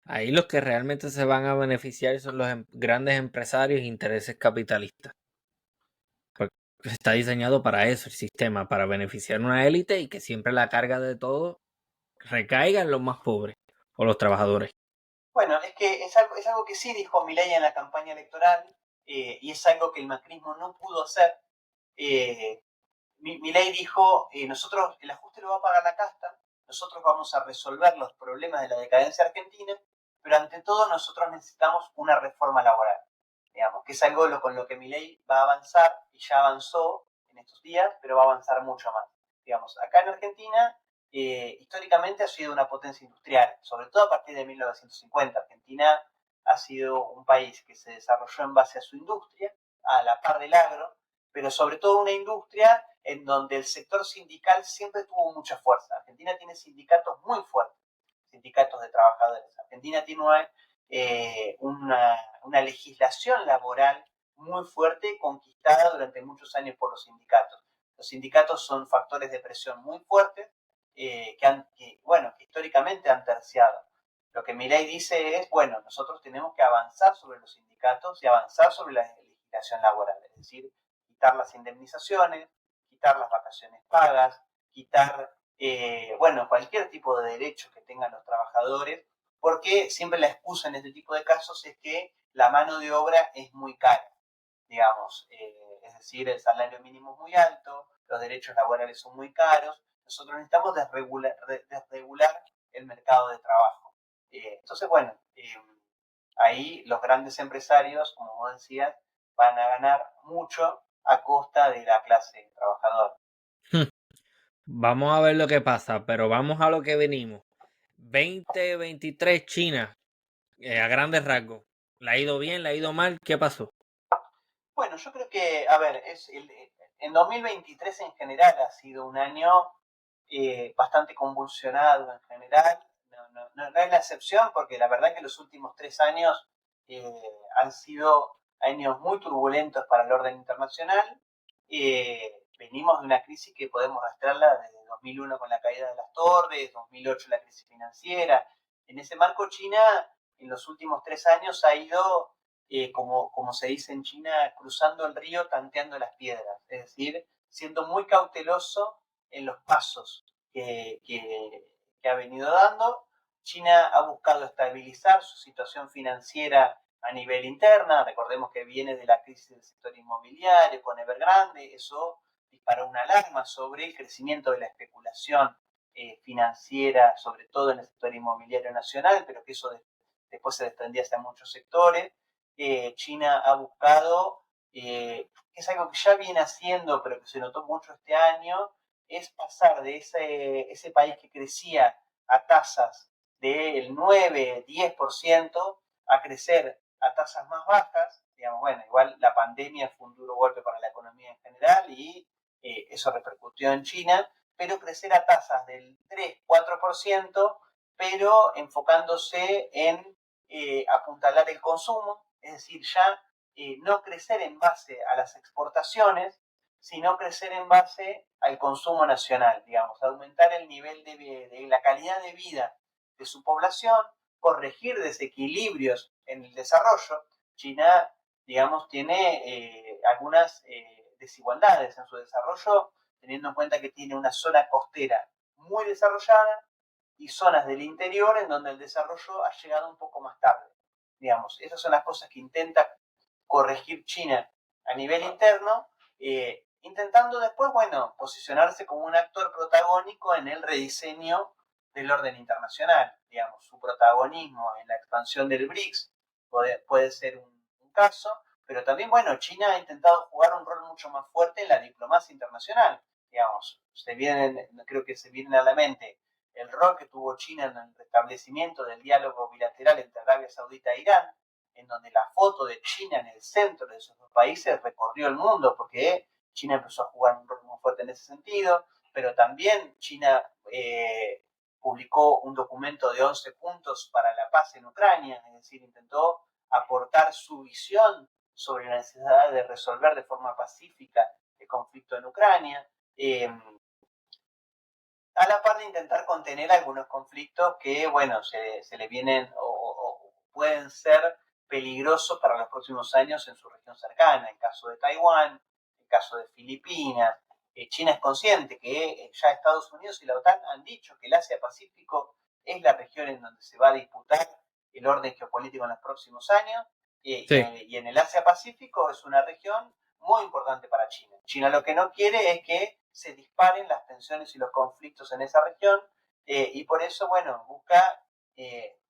Ahí los que realmente se van a beneficiar son los grandes empresarios e intereses capitalistas. Porque está diseñado para eso el sistema, para beneficiar a una élite y que siempre la carga de todo recaiga en los más pobres o los trabajadores. Bueno, es que es algo que sí dijo Milei en la campaña electoral, y es algo que el macrismo no pudo hacer. Milei dijo, nosotros, el ajuste lo va a pagar la casta, nosotros vamos a resolver los problemas de la decadencia argentina, pero ante todo nosotros necesitamos una reforma laboral, digamos, que es algo con lo que Milei va a avanzar y ya avanzó en estos días, pero va a avanzar mucho más. Digamos, acá en Argentina, históricamente ha sido una potencia industrial, sobre todo a partir de 1950. Argentina ha sido un país que se desarrolló en base a su industria, a la par del agro, pero sobre todo una industria en donde el sector sindical siempre tuvo mucha fuerza. Argentina tiene sindicatos muy fuertes, sindicatos de trabajadores. Argentina tiene una legislación laboral muy fuerte, conquistada durante muchos años por los sindicatos. Los sindicatos son factores de presión muy fuertes, que históricamente han terciado. Lo que Milei dice es, bueno, nosotros tenemos que avanzar sobre los sindicatos y avanzar sobre la legislación laboral, es decir, quitar las indemnizaciones, quitar las vacaciones pagas, quitar, bueno, cualquier tipo de derechos que tengan los trabajadores, porque siempre la excusa en este tipo de casos es que la mano de obra es muy cara, digamos, es decir, el salario mínimo es muy alto, los derechos laborales son muy caros, nosotros necesitamos desregular el mercado de trabajo. Entonces, bueno, ahí los grandes empresarios, como vos decías, van a ganar mucho a costa de la clase trabajadora. Vamos a ver lo que pasa, pero vamos a lo que venimos. 2023 China, a grandes rasgos. ¿Le ha ido bien? ¿Le ha ido mal? ¿Qué pasó? Bueno, yo creo que, a ver, en 2023 en general ha sido un año bastante convulsionado en general. No es la excepción, porque la verdad que los últimos 3 años han sido años muy turbulentos para el orden internacional. Venimos de una crisis que podemos rastrearla desde 2001 con la caída de las torres, 2008 la crisis financiera. En ese marco, China en los últimos 3 años ha ido, como se dice en China, cruzando el río tanteando las piedras, es decir, siendo muy cauteloso en los pasos que ha venido dando. China ha buscado estabilizar su situación financiera a nivel interna. Recordemos que viene de la crisis del sector inmobiliario con Evergrande. Eso disparó una alarma sobre el crecimiento de la especulación financiera, sobre todo en el sector inmobiliario nacional, pero que eso después se desprendía hacia muchos sectores. China ha buscado, es algo que ya viene haciendo, pero que se notó mucho este año, es pasar de ese país que crecía a tasas del 9-10% a crecer a tasas más bajas. Digamos, bueno, igual la pandemia fue un duro golpe para la economía en general y eso repercutió en China, pero crecer a tasas del 3-4%, pero enfocándose en apuntalar el consumo, es decir, ya no crecer en base a las exportaciones, sino crecer en base al consumo nacional, digamos, aumentar el nivel de la calidad de vida de su población, corregir desequilibrios en el desarrollo. China, digamos, tiene algunas desigualdades en su desarrollo, teniendo en cuenta que tiene una zona costera muy desarrollada y zonas del interior en donde el desarrollo ha llegado un poco más tarde. Digamos, esas son las cosas que intenta corregir China a nivel interno, intentando después, bueno, posicionarse como un actor protagónico en el rediseño del orden internacional. Digamos, su protagonismo en la expansión del BRICS puede ser un caso, pero también, bueno, China ha intentado jugar un rol mucho más fuerte en la diplomacia internacional. Digamos, creo que se viene a la mente el rol que tuvo China en el restablecimiento del diálogo bilateral entre Arabia Saudita e Irán, en donde la foto de China en el centro de esos dos países recorrió el mundo, porque China empezó a jugar un rol muy fuerte en ese sentido, pero también China publicó un documento de 11 puntos para la paz en Ucrania, es decir, intentó aportar su visión sobre la necesidad de resolver de forma pacífica el conflicto en Ucrania, a la par de intentar contener algunos conflictos que, bueno, se le vienen o pueden ser peligrosos para los próximos años en su región cercana, el caso de Taiwán, el caso de Filipinas. China es consciente que ya Estados Unidos y la OTAN han dicho que el Asia-Pacífico es la región en donde se va a disputar el orden geopolítico en los próximos años, Sí. y en el Asia-Pacífico es una región muy importante para China. China lo que no quiere es que se disparen las tensiones y los conflictos en esa región, y por eso, bueno, busca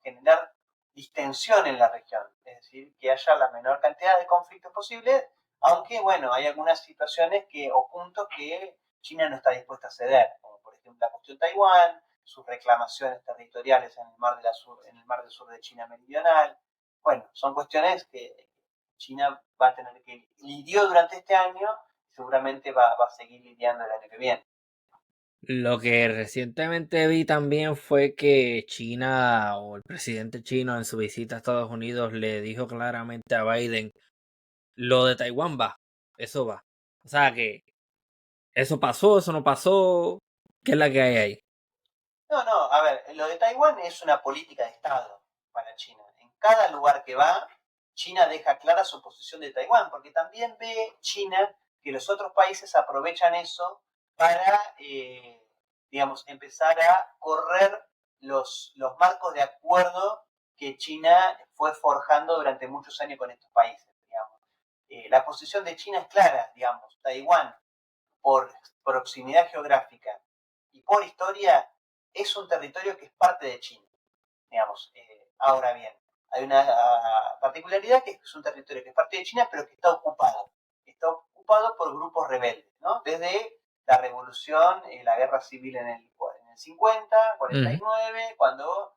generar distensión en la región, es decir, que haya la menor cantidad de conflictos posibles, aunque, bueno, hay algunas situaciones o puntos que China no está dispuesta a ceder, como por ejemplo la cuestión de Taiwán, sus reclamaciones territoriales en el mar del sur de China meridional. Bueno, son cuestiones que China va a tener que lidiar durante este año, seguramente va a seguir lidiando el año que viene. Lo que recientemente vi también fue que China o el presidente chino en su visita a Estados Unidos le dijo claramente a Biden, lo de Taiwán va, eso va. O sea que eso pasó, eso no pasó, ¿qué es la que hay ahí? No, a ver, lo de Taiwán es una política de Estado para China. En cada lugar que va, China deja clara su posición de Taiwán, porque también ve China que los otros países aprovechan eso para, digamos, empezar a correr los marcos de acuerdo que China fue forjando durante muchos años con estos países, digamos. La posición de China es clara, digamos, Taiwán, por proximidad geográfica y por historia, es un territorio que es parte de China, digamos. Ahora bien, hay una particularidad, que es un territorio que es parte de China, pero que está ocupado. Está ocupado por grupos rebeldes, ¿no? Desde la revolución, la guerra civil en el 50, 49, cuando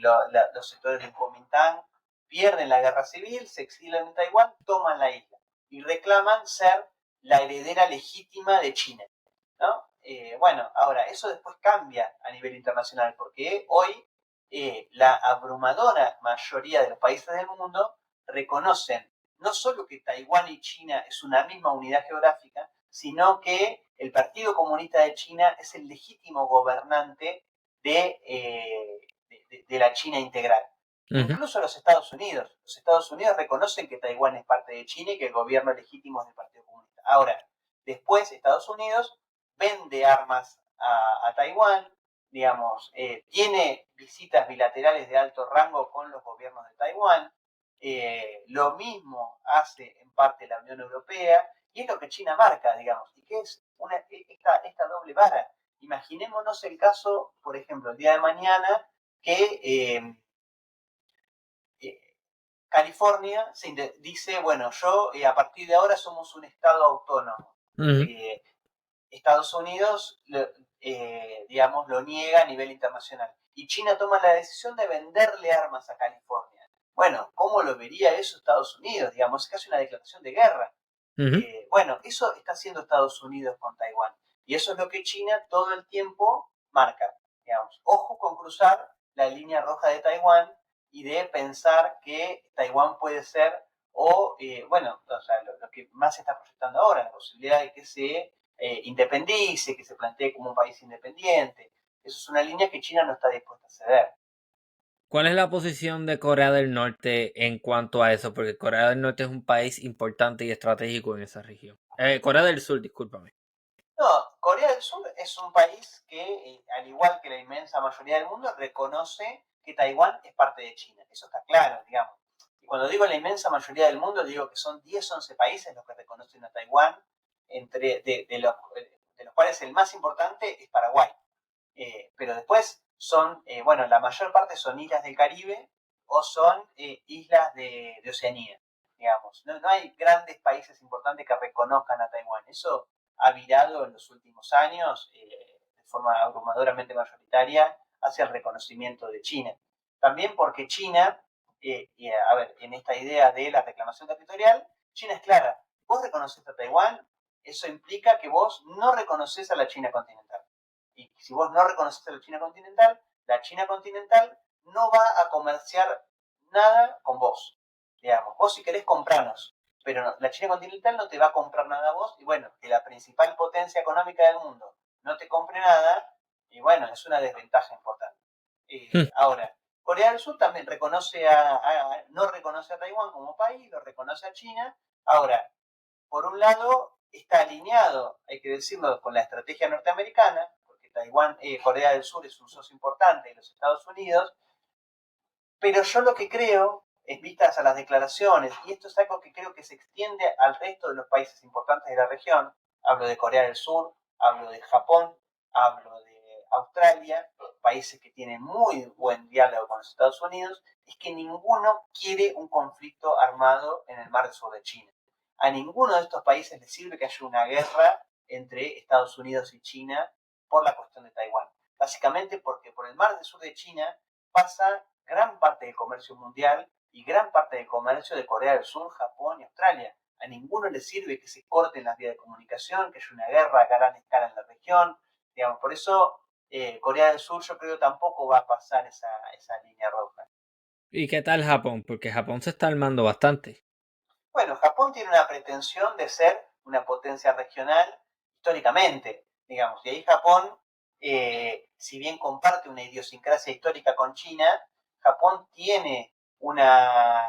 los sectores del Kuomintang pierden la guerra civil, se exilan en Taiwán, toman la isla y reclaman ser la heredera legítima de China, ¿no? Bueno, ahora, eso después cambia a nivel internacional, porque hoy la abrumadora mayoría de los países del mundo reconocen no solo que Taiwán y China es una misma unidad geográfica, sino que el Partido Comunista de China es el legítimo gobernante de la China integral. Incluso los Estados Unidos. Los Estados Unidos reconocen que Taiwán es parte de China y que el gobierno legítimo es del Partido Comunista. Ahora, después Estados Unidos vende armas a Taiwán, digamos, tiene visitas bilaterales de alto rango con los gobiernos de Taiwán, lo mismo hace en parte la Unión Europea, y es lo que China marca, digamos, y que es esta doble vara. Imaginémonos el caso, por ejemplo, el día de mañana, que California dice, bueno, yo a partir de ahora somos un estado autónomo. Estados Unidos, digamos, lo niega a nivel internacional. Y China toma la decisión de venderle armas a California. Bueno, ¿cómo lo vería eso Estados Unidos? Digamos, es casi una declaración de guerra. Bueno, eso está haciendo Estados Unidos con Taiwán. Y eso es lo que China todo el tiempo marca. Digamos, ojo con cruzar la línea roja de Taiwán y de pensar que Taiwán puede ser, bueno, o sea, lo que más se está proyectando ahora, la posibilidad de que se independice, que se plantee como un país independiente. Eso es una línea que China no está dispuesta a ceder. ¿Cuál es la posición de Corea del Norte en cuanto a eso? Porque Corea del Norte es un país importante y estratégico en esa región. Corea del Sur, discúlpame. No, Corea del Sur es un país que, al igual que la inmensa mayoría del mundo, reconoce que Taiwán es parte de China. Eso está claro, digamos. Y cuando digo la inmensa mayoría del mundo, digo que son 10, 11 países los que reconocen a Taiwán, de los cuales el más importante es Paraguay. Pero después son, bueno, la mayor parte son islas del Caribe o son islas de Oceanía, digamos. No hay grandes países importantes que reconozcan a Taiwán. Eso ha virado en los últimos años de forma abrumadoramente mayoritaria hacia el reconocimiento de China. También porque China, a ver, en esta idea de la reclamación territorial, China es clara. Vos reconoces a Taiwán, eso implica que vos no reconoces a la China continental. Y si vos no reconoces a la China continental no va a comerciar nada con vos. Digamos, vos si querés comprarnos, pero no, la China continental no te va a comprar nada a vos, y bueno, que la principal potencia económica del mundo no te compre nada, y bueno, es una desventaja importante. Ahora, Corea del Sur también no reconoce a Taiwán como país, lo reconoce a China. Ahora, por un lado, está alineado, hay que decirlo, con la estrategia norteamericana, porque Corea del Sur es un socio importante de los Estados Unidos, pero yo lo que creo, en vistas a las declaraciones, y esto es algo que creo que se extiende al resto de los países importantes de la región, hablo de Corea del Sur, hablo de Japón, hablo de Australia, países que tienen muy buen diálogo con los Estados Unidos, es que ninguno quiere un conflicto armado en el mar del sur de China. A ninguno de estos países les sirve que haya una guerra entre Estados Unidos y China por la cuestión de Taiwán. Básicamente porque por el mar del sur de China pasa gran parte del comercio mundial y gran parte del comercio de Corea del Sur, Japón y Australia. A ninguno le sirve que se corten las vías de comunicación, que haya una guerra a gran escala en la región. Digamos, por eso Corea del Sur yo creo tampoco va a pasar esa línea roja. ¿Y qué tal Japón? Porque Japón se está armando bastante. Bueno, Japón tiene una pretensión de ser una potencia regional históricamente, digamos, y ahí Japón, si bien comparte una idiosincrasia histórica con China, Japón tiene una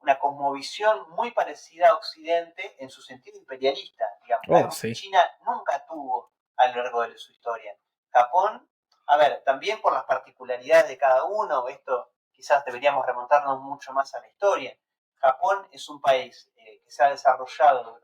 una cosmovisión muy parecida a Occidente en su sentido imperialista, digamos, Oh, algo que sí. China nunca tuvo a lo largo de su historia. Japón, a ver, también por las particularidades de cada uno, esto quizás deberíamos remontarnos mucho más a la historia. Japón es un país que se ha desarrollado,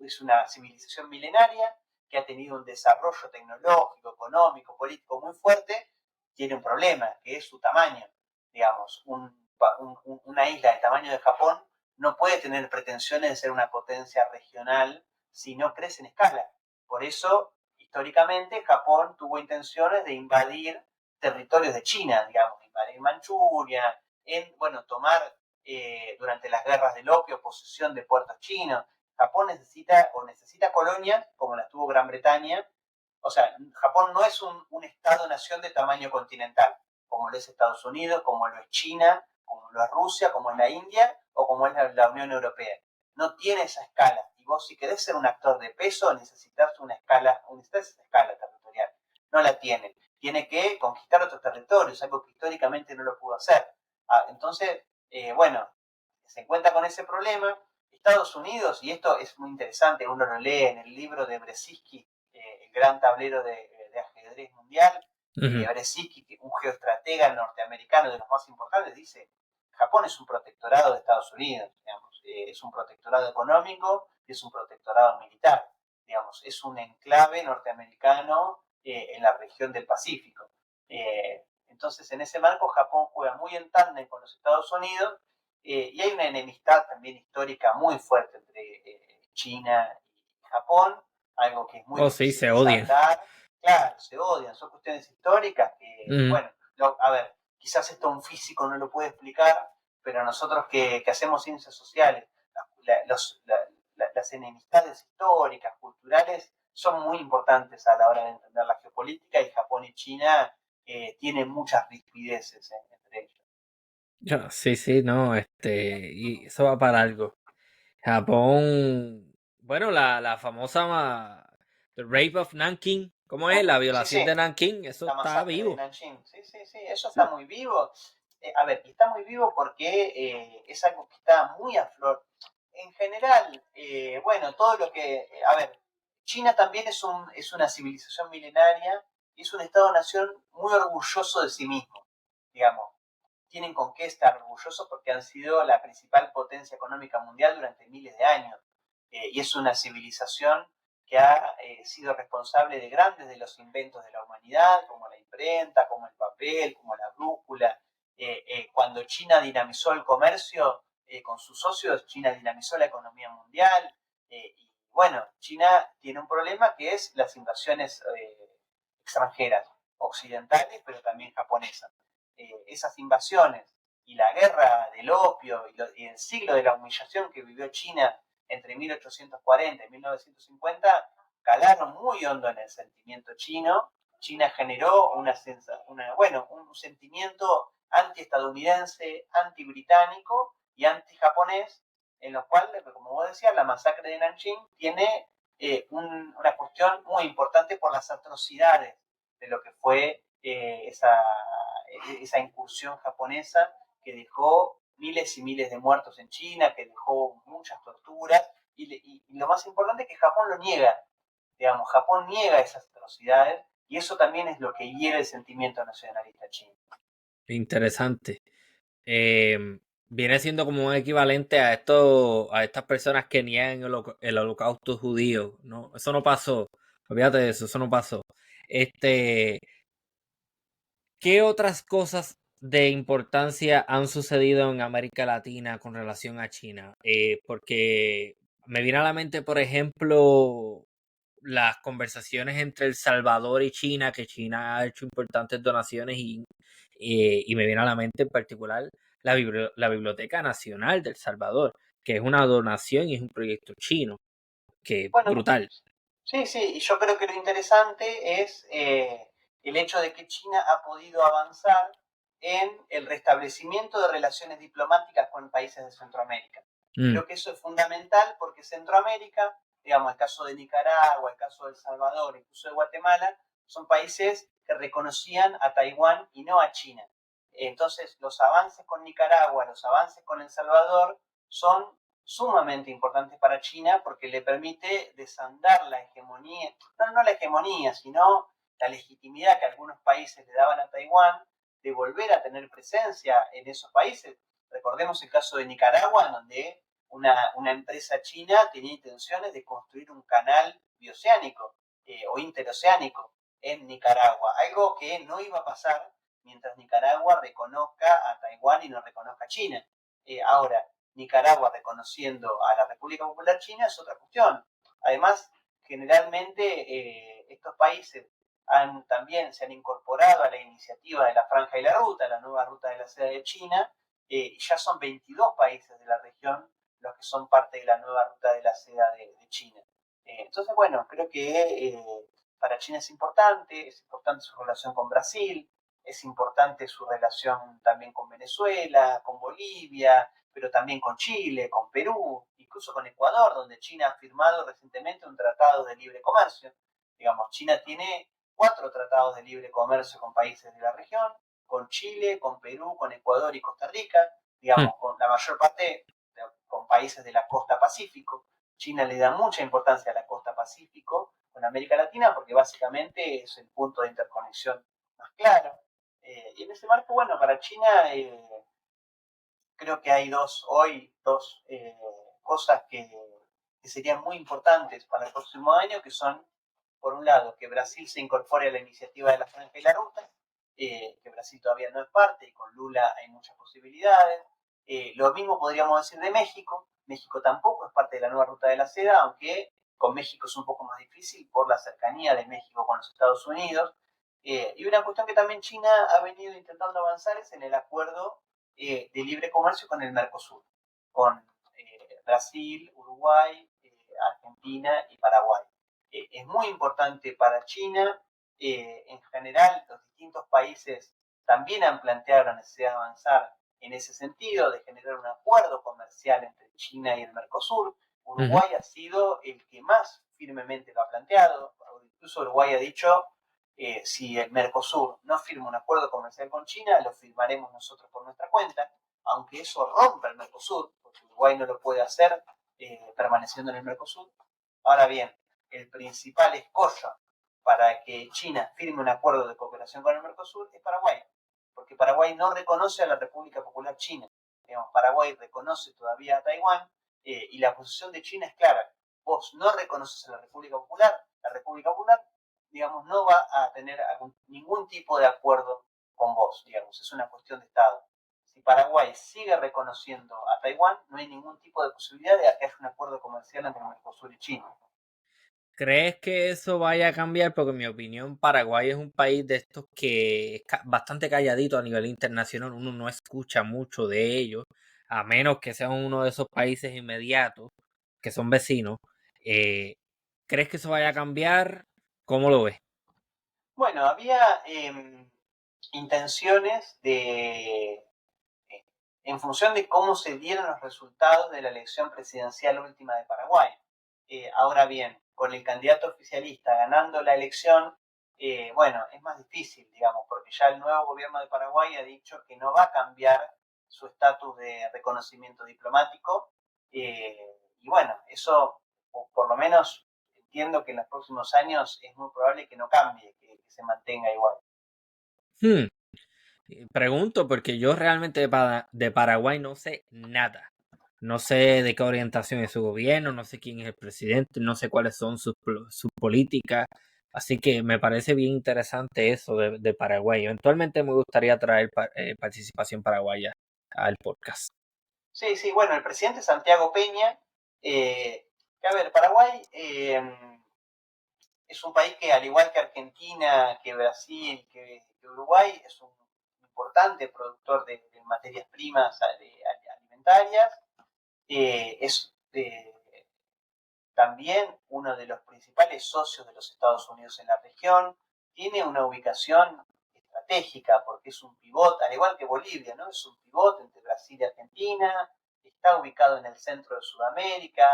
es una civilización milenaria que ha tenido un desarrollo tecnológico, económico, político muy fuerte, tiene un problema, que es su tamaño. Digamos, una isla del tamaño de Japón no puede tener pretensiones de ser una potencia regional si no crece en escala. Por eso, históricamente, Japón tuvo intenciones de invadir territorios de China, digamos, invadir Manchuria, tomar durante las guerras del opio posesión de puertos chinos. Japón necesita colonias, como las tuvo Gran Bretaña. O sea, Japón no es un Estado-nación de tamaño continental, como lo es Estados Unidos, como lo es China, como lo es Rusia, como es la India o como es la Unión Europea. No tiene esa escala. Y vos, si querés ser un actor de peso, necesitas una escala territorial. No la tiene. Tiene que conquistar otros territorios, algo que históricamente no lo pudo hacer. Entonces, se encuentra con ese problema. Estados Unidos, y esto es muy interesante, uno lo lee en el libro de Brzezinski, el gran tablero de ajedrez mundial. Brzezinski, un geoestratega norteamericano de los más importantes, dice: Japón es un protectorado de Estados Unidos, digamos, es un protectorado económico y es un protectorado militar, digamos, es un enclave norteamericano en la región del Pacífico. Entonces, en ese marco, Japón juega muy en tándem con los Estados Unidos y hay una enemistad también histórica muy fuerte entre China y Japón, algo que es muy Oh, sí, difícil se de odian. saldar. Claro, se odian, son cuestiones históricas que, a ver, quizás esto un físico no lo puede explicar, pero nosotros que hacemos ciencias sociales, las enemistades históricas, culturales, son muy importantes a la hora de entender la geopolítica, y Japón y China tienen muchas rispideces entre ellos. Sí, sí, no, y eso va para algo. Japón, bueno, la famosa The Rape of Nanking, ¿cómo es? La Sí, violación sí, de Nanking, eso la está masacre de vivo. Nanjing. Sí, sí, sí, eso Sí. está muy vivo. A ver, está muy vivo porque es algo que está muy a flor. En general, todo lo que... a ver, China también es una civilización milenaria y es un Estado-nación muy orgulloso de sí mismo, digamos. Tienen con qué estar orgullosos porque han sido la principal potencia económica mundial durante miles de años. Y es una civilización que ha sido responsable de grandes de los inventos de la humanidad, como la imprenta, como el papel, como la brújula. Cuando China dinamizó el comercio con sus socios, China dinamizó la economía mundial. Y bueno, China tiene un problema que es las invasiones extranjeras, occidentales, pero también japonesas. Esas invasiones y la guerra del opio y el siglo de la humillación que vivió China entre 1840 y 1950 calaron muy hondo en el sentimiento chino. China generó un sentimiento anti-estadounidense, anti-británico y anti-japonés, en los cuales, como vos decías, la masacre de Nanjing tiene una cuestión muy importante por las atrocidades de lo que fue esa incursión japonesa que dejó miles y miles de muertos en China, que dejó muchas torturas, y lo más importante es que Japón lo niega, digamos, Japón niega esas atrocidades, y eso también es lo que hiere el sentimiento nacionalista chino. Interesante. Viene siendo como un equivalente a estas personas que niegan el holocausto judío, ¿no? Eso no pasó. Olvídate de eso no pasó. ¿Qué otras cosas de importancia han sucedido en América Latina con relación a China? Porque me viene a la mente, por ejemplo, las conversaciones entre El Salvador y China, que China ha hecho importantes donaciones y me viene a la mente en particular la Biblioteca Nacional de El Salvador, que es una donación y es un proyecto chino, que es Bueno, brutal. sí, sí, y yo creo que lo interesante es el hecho de que China ha podido avanzar en el restablecimiento de relaciones diplomáticas con países de Centroamérica. Mm, Creo que eso es fundamental porque Centroamérica, digamos, el caso de Nicaragua, el caso de El Salvador, incluso de Guatemala, son países que reconocían a Taiwán y no a China. Entonces, los avances con Nicaragua, los avances con El Salvador, son sumamente importantes para China porque le permite desandar la hegemonía, no la hegemonía, sino la legitimidad que algunos países le daban a Taiwán de volver a tener presencia en esos países. Recordemos el caso de Nicaragua, en donde una empresa china tenía intenciones de construir un canal bioceánico o interoceánico en Nicaragua, algo que no iba a pasar mientras Nicaragua reconozca a Taiwán y no reconozca a China. Ahora, Nicaragua reconociendo a la República Popular China es otra cuestión. Además, generalmente estos países también se han incorporado a la iniciativa de la Franja y la Ruta, la nueva ruta de la seda de China, y ya son 22 países de la región los que son parte de la nueva ruta de la seda de China. Entonces, bueno, creo que para China es importante su relación con Brasil, es importante su relación también con Venezuela, con Bolivia, pero también con Chile, con Perú, incluso con Ecuador, donde China ha firmado recientemente un tratado de libre comercio. Digamos, China tiene 4 tratados de libre comercio con países de la región, con Chile, con Perú, con Ecuador y Costa Rica, digamos, con la mayor parte con países de la costa Pacífico. China le da mucha importancia a la costa Pacífico con América Latina porque básicamente es el punto de interconexión más claro. Y en ese marco, bueno, para China creo que hay dos cosas que serían muy importantes para el próximo año, que son, por un lado, que Brasil se incorpore a la iniciativa de la Franja y la Ruta, que Brasil todavía no es parte y con Lula hay muchas posibilidades. Lo mismo podríamos decir de México. México tampoco es parte de la nueva ruta de la seda, aunque con México es un poco más difícil por la cercanía de México con los Estados Unidos. Y una cuestión que también China ha venido intentando avanzar es en el acuerdo de libre comercio con el Mercosur, con Brasil, Uruguay, Argentina y Paraguay. Es muy importante para China. En general, los distintos países también han planteado la necesidad de avanzar en ese sentido, de generar un acuerdo comercial entre China y el Mercosur. Uruguay ha sido el que más firmemente lo ha planteado. Incluso Uruguay ha dicho, si el Mercosur no firma un acuerdo comercial con China, lo firmaremos nosotros por nuestra cuenta, aunque eso rompa el Mercosur, porque Uruguay no lo puede hacer permaneciendo en el Mercosur. Ahora bien, el principal escollo para que China firme un acuerdo de cooperación con el Mercosur es Paraguay, porque Paraguay no reconoce a la República Popular China. Digamos, Paraguay reconoce todavía a Taiwán y la posición de China es clara. Vos no reconoces a la República Popular, digamos, no va a tener ningún tipo de acuerdo con vos, digamos, es una cuestión de Estado. Si Paraguay sigue reconociendo a Taiwán, no hay ningún tipo de posibilidad de que haya un acuerdo comercial entre Mercosur y China. ¿Crees que eso vaya a cambiar? Porque en mi opinión Paraguay es un país de estos que es bastante calladito a nivel internacional, uno no escucha mucho de ellos, a menos que sean uno de esos países inmediatos, que son vecinos. Eh, ¿Crees que eso vaya a cambiar? ¿Cómo lo ves? Bueno, había intenciones en función de cómo se dieron los resultados de la elección presidencial última de Paraguay. Ahora bien, con el candidato oficialista ganando la elección, bueno, es más difícil, digamos, porque ya el nuevo gobierno de Paraguay ha dicho que no va a cambiar su estatus de reconocimiento diplomático. Y bueno, eso por lo menos entiendo que en los próximos años es muy probable que no cambie, que se mantenga igual. Hmm, Pregunto porque yo realmente de Paraguay no sé nada. No sé de qué orientación es su gobierno, no sé quién es el presidente, no sé cuáles son sus políticas. Así que me parece bien interesante eso de Paraguay. Eventualmente me gustaría traer participación paraguaya al podcast. Sí, sí, bueno, el presidente Santiago Peña, que a ver, Paraguay es un país que al igual que Argentina, que Brasil, que Uruguay, es un importante productor de materias primas alimentarias, es también uno de los principales socios de los Estados Unidos en la región, tiene una ubicación estratégica porque es un pivot, al igual que Bolivia, ¿no? Es un pivot entre Brasil y Argentina, está ubicado en el centro de Sudamérica,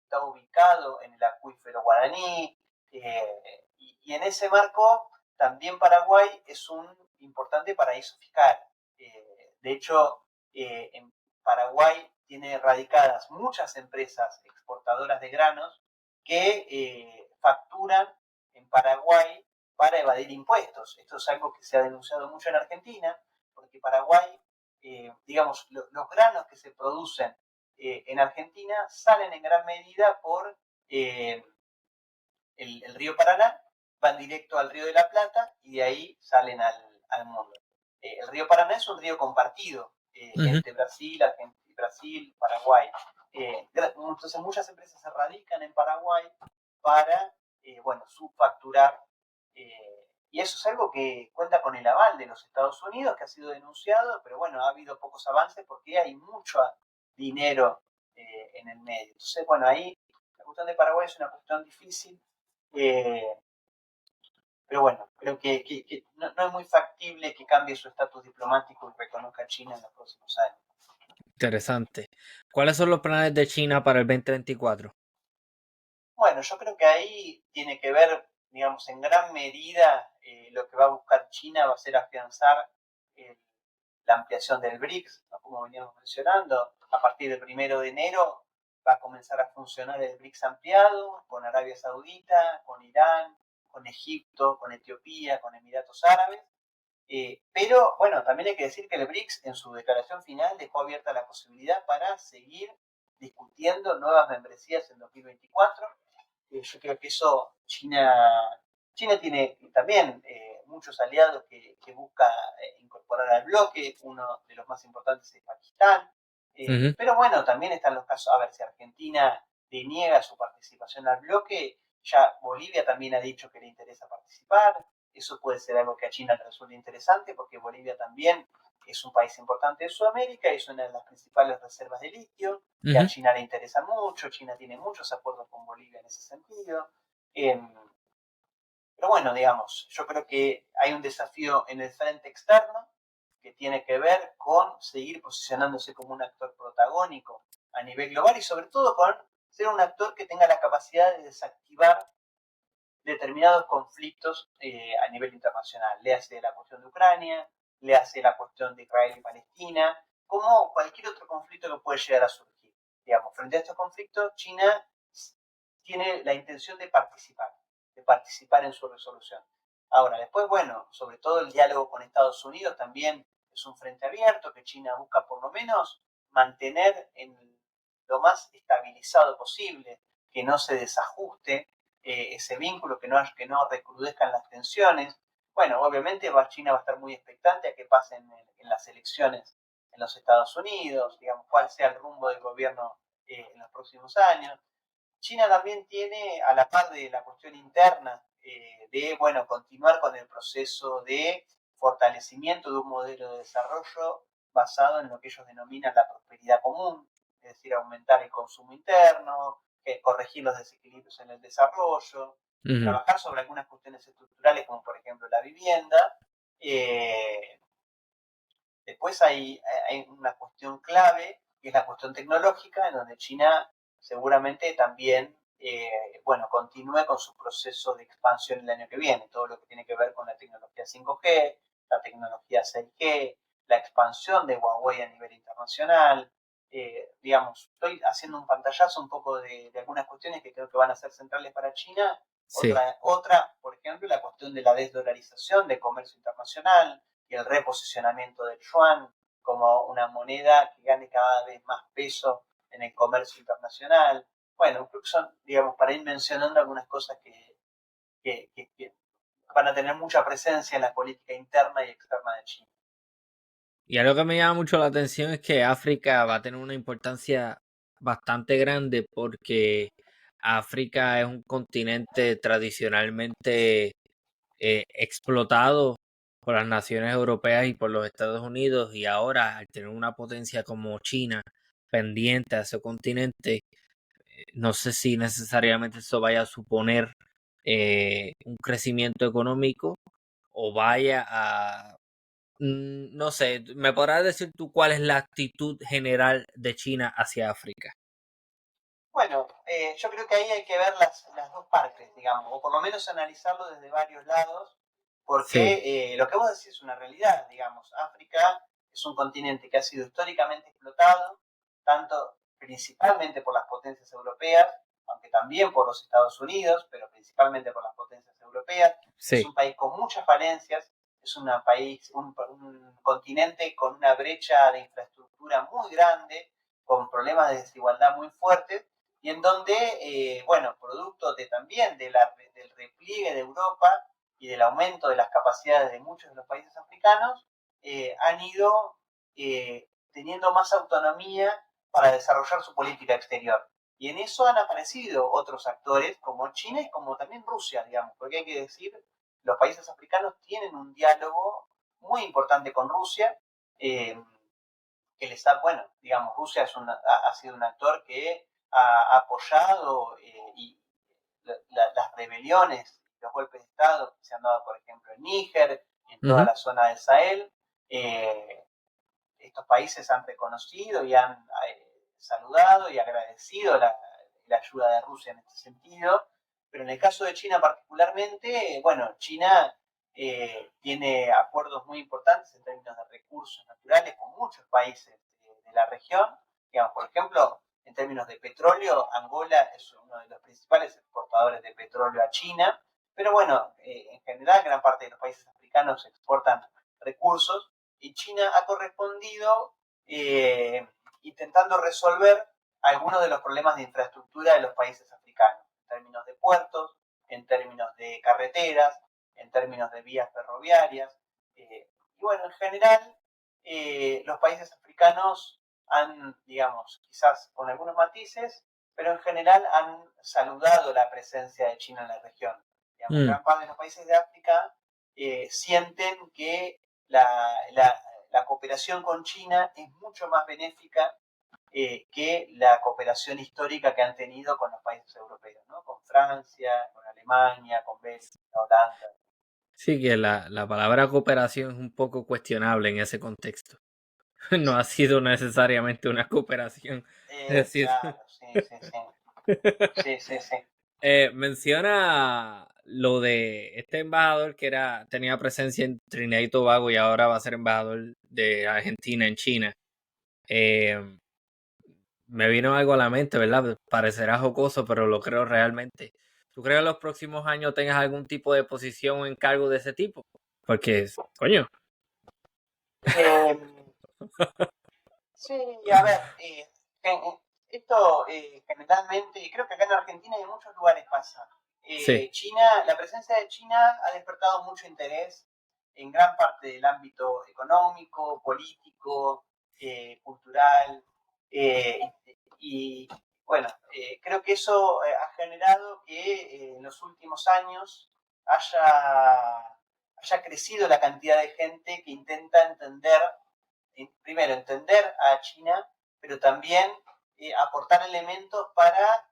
está ubicado en el acuífero guaraní, y en ese marco también Paraguay es un importante paraíso fiscal. De hecho, en Paraguay tiene radicadas muchas empresas exportadoras de granos que facturan en Paraguay para evadir impuestos. Esto es algo que se ha denunciado mucho en Argentina, porque Paraguay, digamos, los granos que se producen en Argentina salen en gran medida por el río Paraná, van directo al río de la Plata y de ahí salen al mundo. El río Paraná es un río compartido entre Brasil, Paraguay. Entonces muchas empresas se radican en Paraguay para, bueno, subfacturar. Y eso es algo que cuenta con el aval de los Estados Unidos, que ha sido denunciado, pero bueno, ha habido pocos avances porque hay mucho dinero en el medio. Entonces, bueno, ahí la cuestión de Paraguay es una cuestión difícil, pero bueno, creo que no es muy factible que cambie su estatus diplomático y reconozca a China en los próximos años. Interesante. ¿Cuáles son los planes de China para el 2024? Bueno, yo creo que ahí tiene que ver, digamos, en gran medida lo que va a buscar China va a ser afianzar eh, la ampliación del BRICS, ¿no? Como veníamos mencionando. A partir del 1 de enero va a comenzar a funcionar el BRICS ampliado con Arabia Saudita, con Irán, con Egipto, con Etiopía, con Emiratos Árabes. Pero bueno, también hay que decir que el BRICS en su declaración final dejó abierta la posibilidad para seguir discutiendo nuevas membresías en 2024. Yo creo que eso China tiene también muchos aliados que busca incorporar al bloque. Uno de los más importantes es Pakistán. Pero bueno, también están los casos, a ver, si Argentina deniega su participación al bloque, ya Bolivia también ha dicho que le interesa participar. Eso puede ser algo que a China le resulte interesante porque Bolivia también es un país importante de Sudamérica, es una de las principales reservas de litio, que a China le interesa mucho. China tiene muchos acuerdos con Bolivia en ese sentido. Pero bueno, digamos, yo creo que hay un desafío en el frente externo que tiene que ver con seguir posicionándose como un actor protagónico a nivel global y sobre todo con ser un actor que tenga la capacidad de desactivar determinados conflictos a nivel internacional. Le hace la cuestión de Ucrania, le hace la cuestión de Israel y Palestina, como cualquier otro conflicto que puede llegar a surgir. Digamos, frente a estos conflictos, China tiene la intención de participar en su resolución. Ahora, después, bueno, sobre todo el diálogo con Estados Unidos también es un frente abierto que China busca por lo menos mantener en lo más estabilizado posible, que no se desajuste ese vínculo, que no recrudezcan las tensiones. Bueno, obviamente China va a estar muy expectante a qué pasen en las elecciones en los Estados Unidos, digamos, cuál sea el rumbo del gobierno en los próximos años. China también tiene, a la par de la cuestión interna, de, bueno, continuar con el proceso de fortalecimiento de un modelo de desarrollo basado en lo que ellos denominan la prosperidad común, es decir, aumentar el consumo interno, corregir los desequilibrios en el desarrollo, trabajar sobre algunas cuestiones estructurales como por ejemplo la vivienda. Después hay una cuestión clave, que es la cuestión tecnológica, en donde China seguramente también, bueno, continúe con su proceso de expansión el año que viene, todo lo que tiene que ver con la tecnología 5G, la tecnología 6G, la expansión de Huawei a nivel internacional. Digamos, estoy haciendo un pantallazo un poco de algunas cuestiones que creo que van a ser centrales para China. Sí. Otra, por ejemplo, la cuestión de la desdolarización del comercio internacional y el reposicionamiento del yuan como una moneda que gane cada vez más peso en el comercio internacional. Bueno, creo que son, digamos, para ir mencionando algunas cosas que van a tener mucha presencia en la política interna y externa de China. Y algo que me llama mucho la atención es que África va a tener una importancia bastante grande porque África es un continente tradicionalmente explotado por las naciones europeas y por los Estados Unidos, y ahora al tener una potencia como China pendiente a ese continente, no sé si necesariamente eso vaya a suponer un crecimiento económico o vaya a no sé, ¿me podrás decir tú cuál es la actitud general de China hacia África? Bueno, yo creo que ahí hay que ver las dos partes, digamos, o por lo menos analizarlo desde varios lados, Sí. porque lo que vos decís es una realidad, digamos. África es un continente que ha sido históricamente explotado, principalmente por las potencias europeas, aunque también por los Estados Unidos, pero principalmente por las potencias europeas. Sí. Es un país con muchas falencias, es un continente con una brecha de infraestructura muy grande, con problemas de desigualdad muy fuertes, y en donde, producto también del repliegue de Europa y del aumento de las capacidades de muchos de los países africanos, han ido teniendo más autonomía para desarrollar su política exterior. Y en eso han aparecido otros actores como China y como también Rusia, digamos, porque hay que decir, los países africanos tienen un diálogo muy importante con Rusia, que les da, Rusia ha sido un actor que ha apoyado y las rebeliones, los golpes de Estado que se han dado, por ejemplo, en Níger, en toda la zona del Sahel. Estos países han reconocido y han saludado y agradecido la ayuda de Rusia en este sentido, pero en el caso de China particularmente, China tiene acuerdos muy importantes en términos de recursos naturales con muchos países de la región. Digamos, por ejemplo, en términos de petróleo, Angola es uno de los principales exportadores de petróleo a China, pero en general gran parte de los países africanos exportan recursos y China ha correspondido intentando resolver algunos de los problemas de infraestructura de los países africanos, en términos de puertos, en términos de carreteras, en términos de vías ferroviarias. En general, los países africanos han, digamos, quizás con algunos matices, pero en general han saludado la presencia de China en la región. Digamos, gran parte de los países de África sienten que la cooperación con China es mucho más benéfica que la cooperación histórica que han tenido con los países europeos, ¿no? Con Francia, con Alemania, con Bélgica, Holanda. Sí, que la palabra cooperación es un poco cuestionable en ese contexto. No ha sido necesariamente una cooperación. Es decir, Claro, sí. menciona lo de este embajador que tenía presencia en Trinidad y Tobago y ahora va a ser embajador de Argentina en China. Me vino algo a la mente, ¿verdad? Parecerá jocoso, pero lo creo realmente. ¿Tú crees que en los próximos años tengas algún tipo de posición o encargo de ese tipo? Porque, coño. Sí, a ver, esto generalmente, y creo que acá en Argentina y en muchos lugares pasa. Sí. La presencia de China ha despertado mucho interés en gran parte del ámbito económico, político, cultural, y creo que eso ha generado que en los últimos años haya crecido la cantidad de gente que intenta primero entender a China, pero también aportar elementos para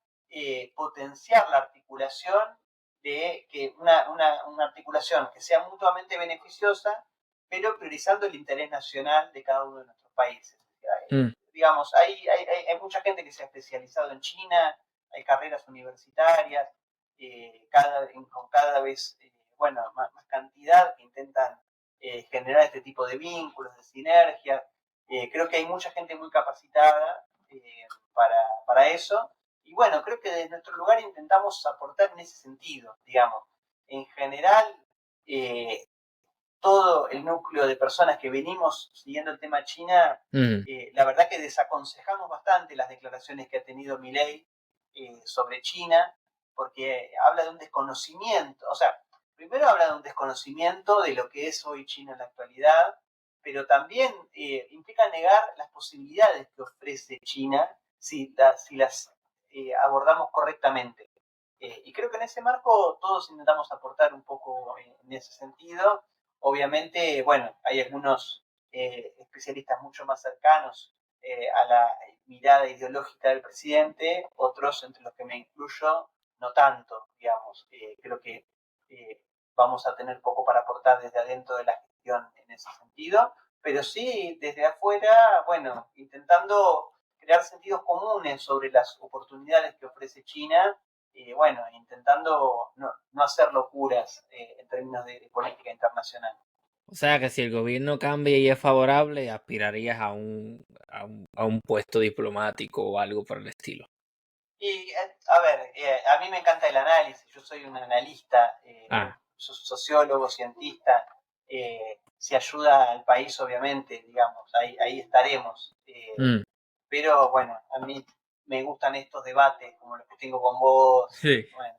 potenciar la articulación de que una articulación que sea mutuamente beneficiosa, pero priorizando el interés nacional de cada uno de nuestros países. Digamos, hay mucha gente que se ha especializado en China, hay carreras universitarias, con cada vez más cantidad que intentan generar este tipo de vínculos, de sinergia. Creo que hay mucha gente muy capacitada para eso. Y creo que desde nuestro lugar intentamos aportar en ese sentido, digamos. En general, todo el núcleo de personas que venimos siguiendo el tema China, la verdad que desaconsejamos bastante las declaraciones que ha tenido Milei sobre China, porque habla de un desconocimiento, o sea, primero habla de un desconocimiento de lo que es hoy China en la actualidad, pero también implica negar las posibilidades que ofrece China si las abordamos correctamente. Y creo que en ese marco todos intentamos aportar un poco en ese sentido. Obviamente, hay algunos especialistas mucho más cercanos a la mirada ideológica del presidente, otros, entre los que me incluyo, no tanto, digamos. Creo que vamos a tener poco para aportar desde adentro de la gestión en ese sentido, pero sí desde afuera, intentando crear sentidos comunes sobre las oportunidades que ofrece China, intentando no hacer locuras en términos de política internacional. O sea que si el gobierno cambia y es favorable, aspirarías a un puesto diplomático o algo por el estilo. Y, a ver, a mí me encanta el análisis, yo soy un analista, Ah, sociólogo, cientista, si ayuda al país, obviamente, digamos, ahí estaremos. mm, Pero bueno, a mí me gustan estos debates, como los que tengo con vos, sí. bueno.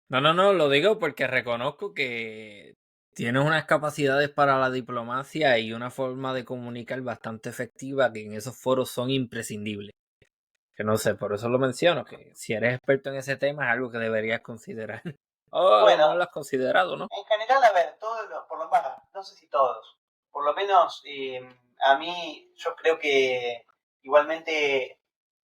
No, no, no, lo digo porque reconozco que tienes unas capacidades para la diplomacia y una forma de comunicar bastante efectiva que en esos foros son imprescindibles. Que no sé, por eso lo menciono, que si eres experto en ese tema es algo que deberías considerar. O a lo Bueno, mejor lo has considerado, ¿no? en general, a ver, todos los, por lo menos, no sé si todos, por lo menos a mí yo creo que igualmente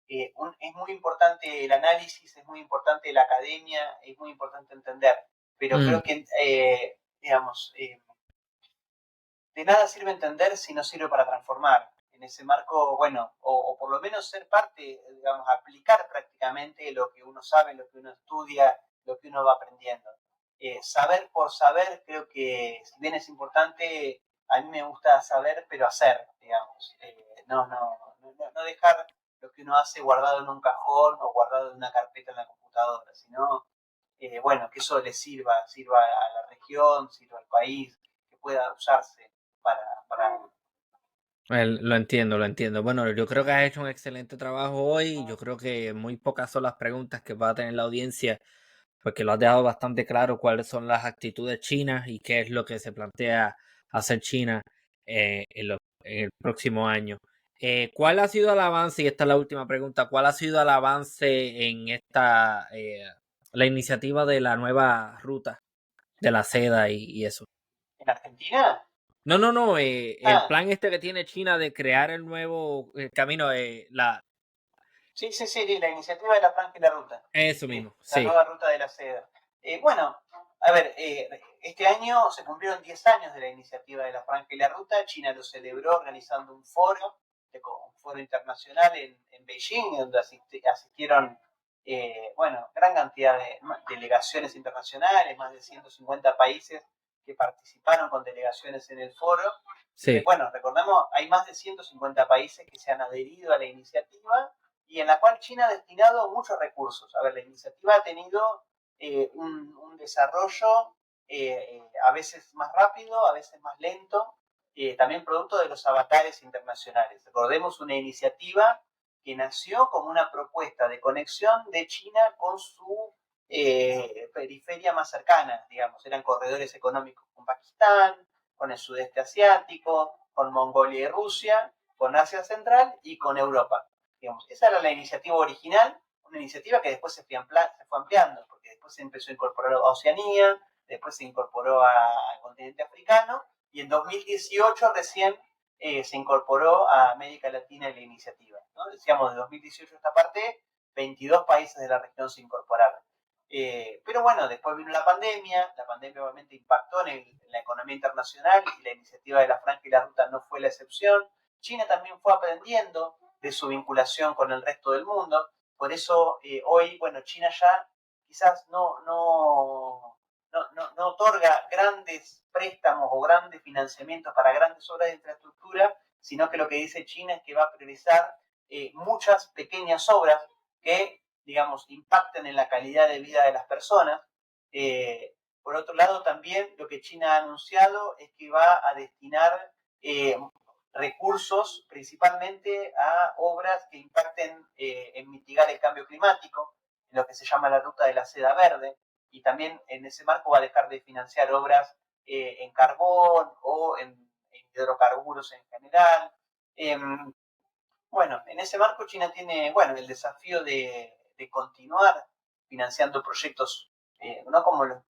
es muy importante el análisis, es muy importante la academia, es muy importante entender, pero Mm, creo que, digamos, de nada sirve entender si no sirve para transformar. En ese marco, bueno, o por lo menos ser parte, digamos, aplicar prácticamente lo que uno sabe, lo que uno estudia, lo que uno va aprendiendo. Saber por saber, creo que si bien es importante, a mí me gusta saber, pero hacer, digamos. No dejar lo que uno hace guardado en un cajón o guardado en una carpeta en la computadora, sino, bueno, que eso le sirva a la región, sirva al país, que pueda usarse para. lo entiendo, lo entiendo. Bueno, yo creo que has hecho un excelente trabajo hoy. Yo creo que muy pocas son las preguntas que va a tener la audiencia, porque lo has dejado bastante claro cuáles son las actitudes chinas y qué es lo que se plantea hacer China en el próximo año. ¿Cuál ha sido el avance? Y esta es la última pregunta. ¿Cuál ha sido el avance en la iniciativa de la nueva ruta de la seda y eso? ¿En Argentina? No, no, no. El Ah, plan este que tiene China de crear el nuevo camino, sí, la iniciativa de la Franja y la Ruta, eso mismo, la sí. nueva ruta de la seda. Bueno, a ver, este año se cumplieron 10 años de la iniciativa de la Franja y la Ruta. China lo celebró organizando un foro, un foro internacional en Beijing, donde asistieron, bueno, gran cantidad de delegaciones internacionales, más de 150 países que participaron con delegaciones en el foro. Sí. Bueno, recordamos, hay más de 150 países que se han adherido a la iniciativa y en la cual China ha destinado muchos recursos. A ver, la iniciativa ha tenido un desarrollo a veces más rápido, a veces más lento, también producto de los avatares internacionales. Recordemos una iniciativa que nació como una propuesta de conexión de China con su periferia más cercana, digamos, eran corredores económicos con Pakistán, con el sudeste asiático, con Mongolia y Rusia, con Asia Central y con Europa. Digamos, esa era la iniciativa original, una iniciativa que después se fue ampliando, porque después se empezó a incorporar a Oceanía, después se incorporó al continente africano, y en 2018 recién se incorporó a América Latina en la iniciativa, ¿no? Decíamos, de 2018 a esta parte, 22 países de la región se incorporaron. Pero bueno, después vino la pandemia obviamente impactó en la economía internacional y la iniciativa de la Franja y la Ruta no fue la excepción. China también fue aprendiendo de su vinculación con el resto del mundo, por eso hoy, bueno, China ya quizás no otorga grandes préstamos o grandes financiamientos para grandes obras de infraestructura, sino que lo que dice China es que va a priorizar muchas pequeñas obras que, digamos, impacten en la calidad de vida de las personas. Por otro lado, también lo que China ha anunciado es que va a destinar recursos principalmente a obras que impacten en mitigar el cambio climático, en lo que se llama la ruta de la seda verde, y también en ese marco va a dejar de financiar obras en carbón o en hidrocarburos en general. Bueno, en ese marco China tiene, bueno, el desafío de continuar financiando proyectos, no como los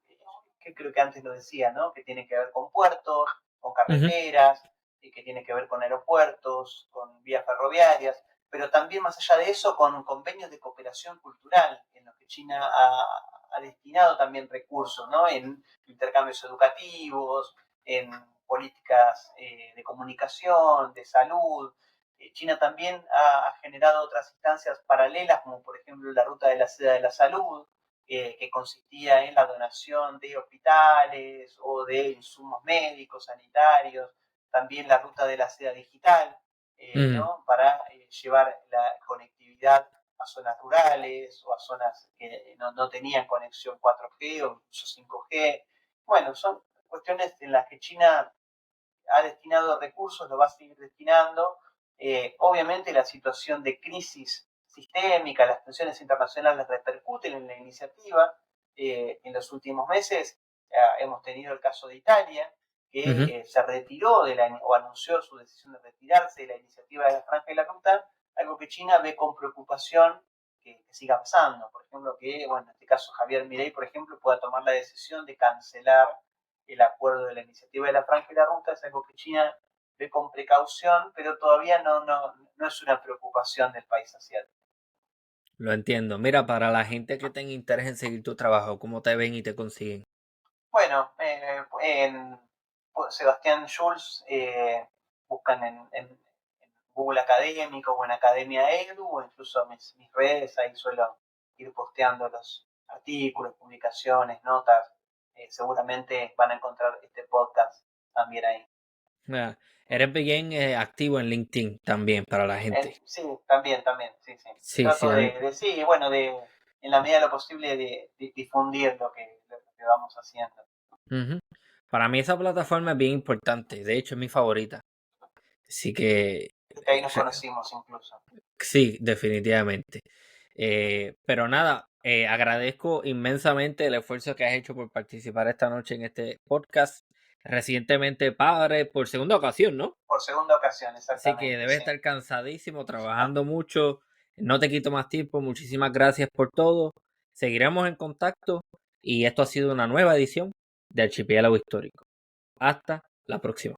que creo que antes lo decía, ¿no? Que tiene que ver con puertos, con Ujú. carreteras, que tiene que ver con aeropuertos, con vías ferroviarias, pero también más allá de eso, con convenios de cooperación cultural, en los que China ha destinado también recursos, ¿no? En intercambios educativos, en políticas de comunicación, de salud. China también ha generado otras instancias paralelas, como por ejemplo la ruta de la seda de la salud, que consistía en la donación de hospitales o de insumos médicos, sanitarios, también la ruta de la seda digital, ¿no? Para llevar la conectividad a zonas rurales o a zonas que no tenían conexión 4G o incluso 5G. Bueno, son cuestiones en las que China ha destinado recursos, lo va a seguir destinando. Obviamente la situación de crisis sistémica, las tensiones internacionales repercuten en la iniciativa. En los últimos meses hemos tenido el caso de Italia, que se retiró o anunció su decisión de retirarse de la iniciativa de la Franja y la Ruta, algo que China ve con preocupación que siga pasando. Por ejemplo, que, bueno, en este caso Javier Milei, por ejemplo, pueda tomar la decisión de cancelar el acuerdo de la iniciativa de la Franja y la Ruta. Es algo que China ve con precaución, pero todavía no es una preocupación del país asiático. Lo entiendo. Mira, para la gente que tenga interés en seguir tu trabajo, ¿cómo te ven y te consiguen? Bueno, en Sebastián Schulz buscan en Google Académico o en Academia Edu, o incluso mis redes, ahí suelo ir posteando los artículos, publicaciones, notas. Seguramente van a encontrar este podcast también ahí. Eres bien activo en LinkedIn también para la gente. Sí, también, sí. Sí, Trato sí. bueno, en la medida de lo posible, de difundir lo que vamos haciendo. Para mí esa plataforma es bien importante. De hecho, es mi favorita. Así que Creo que ahí nos conocimos incluso. sí, definitivamente. Pero nada, agradezco inmensamente el esfuerzo que has hecho por participar esta noche en este podcast. Recientemente padre por segunda ocasión, ¿no? Por segunda ocasión, exactamente. Así que debes estar cansadísimo, trabajando mucho. No te quito más tiempo. Muchísimas gracias por todo. Seguiremos en contacto y esto ha sido una nueva edición de Archipiélago Histórico. Hasta la próxima.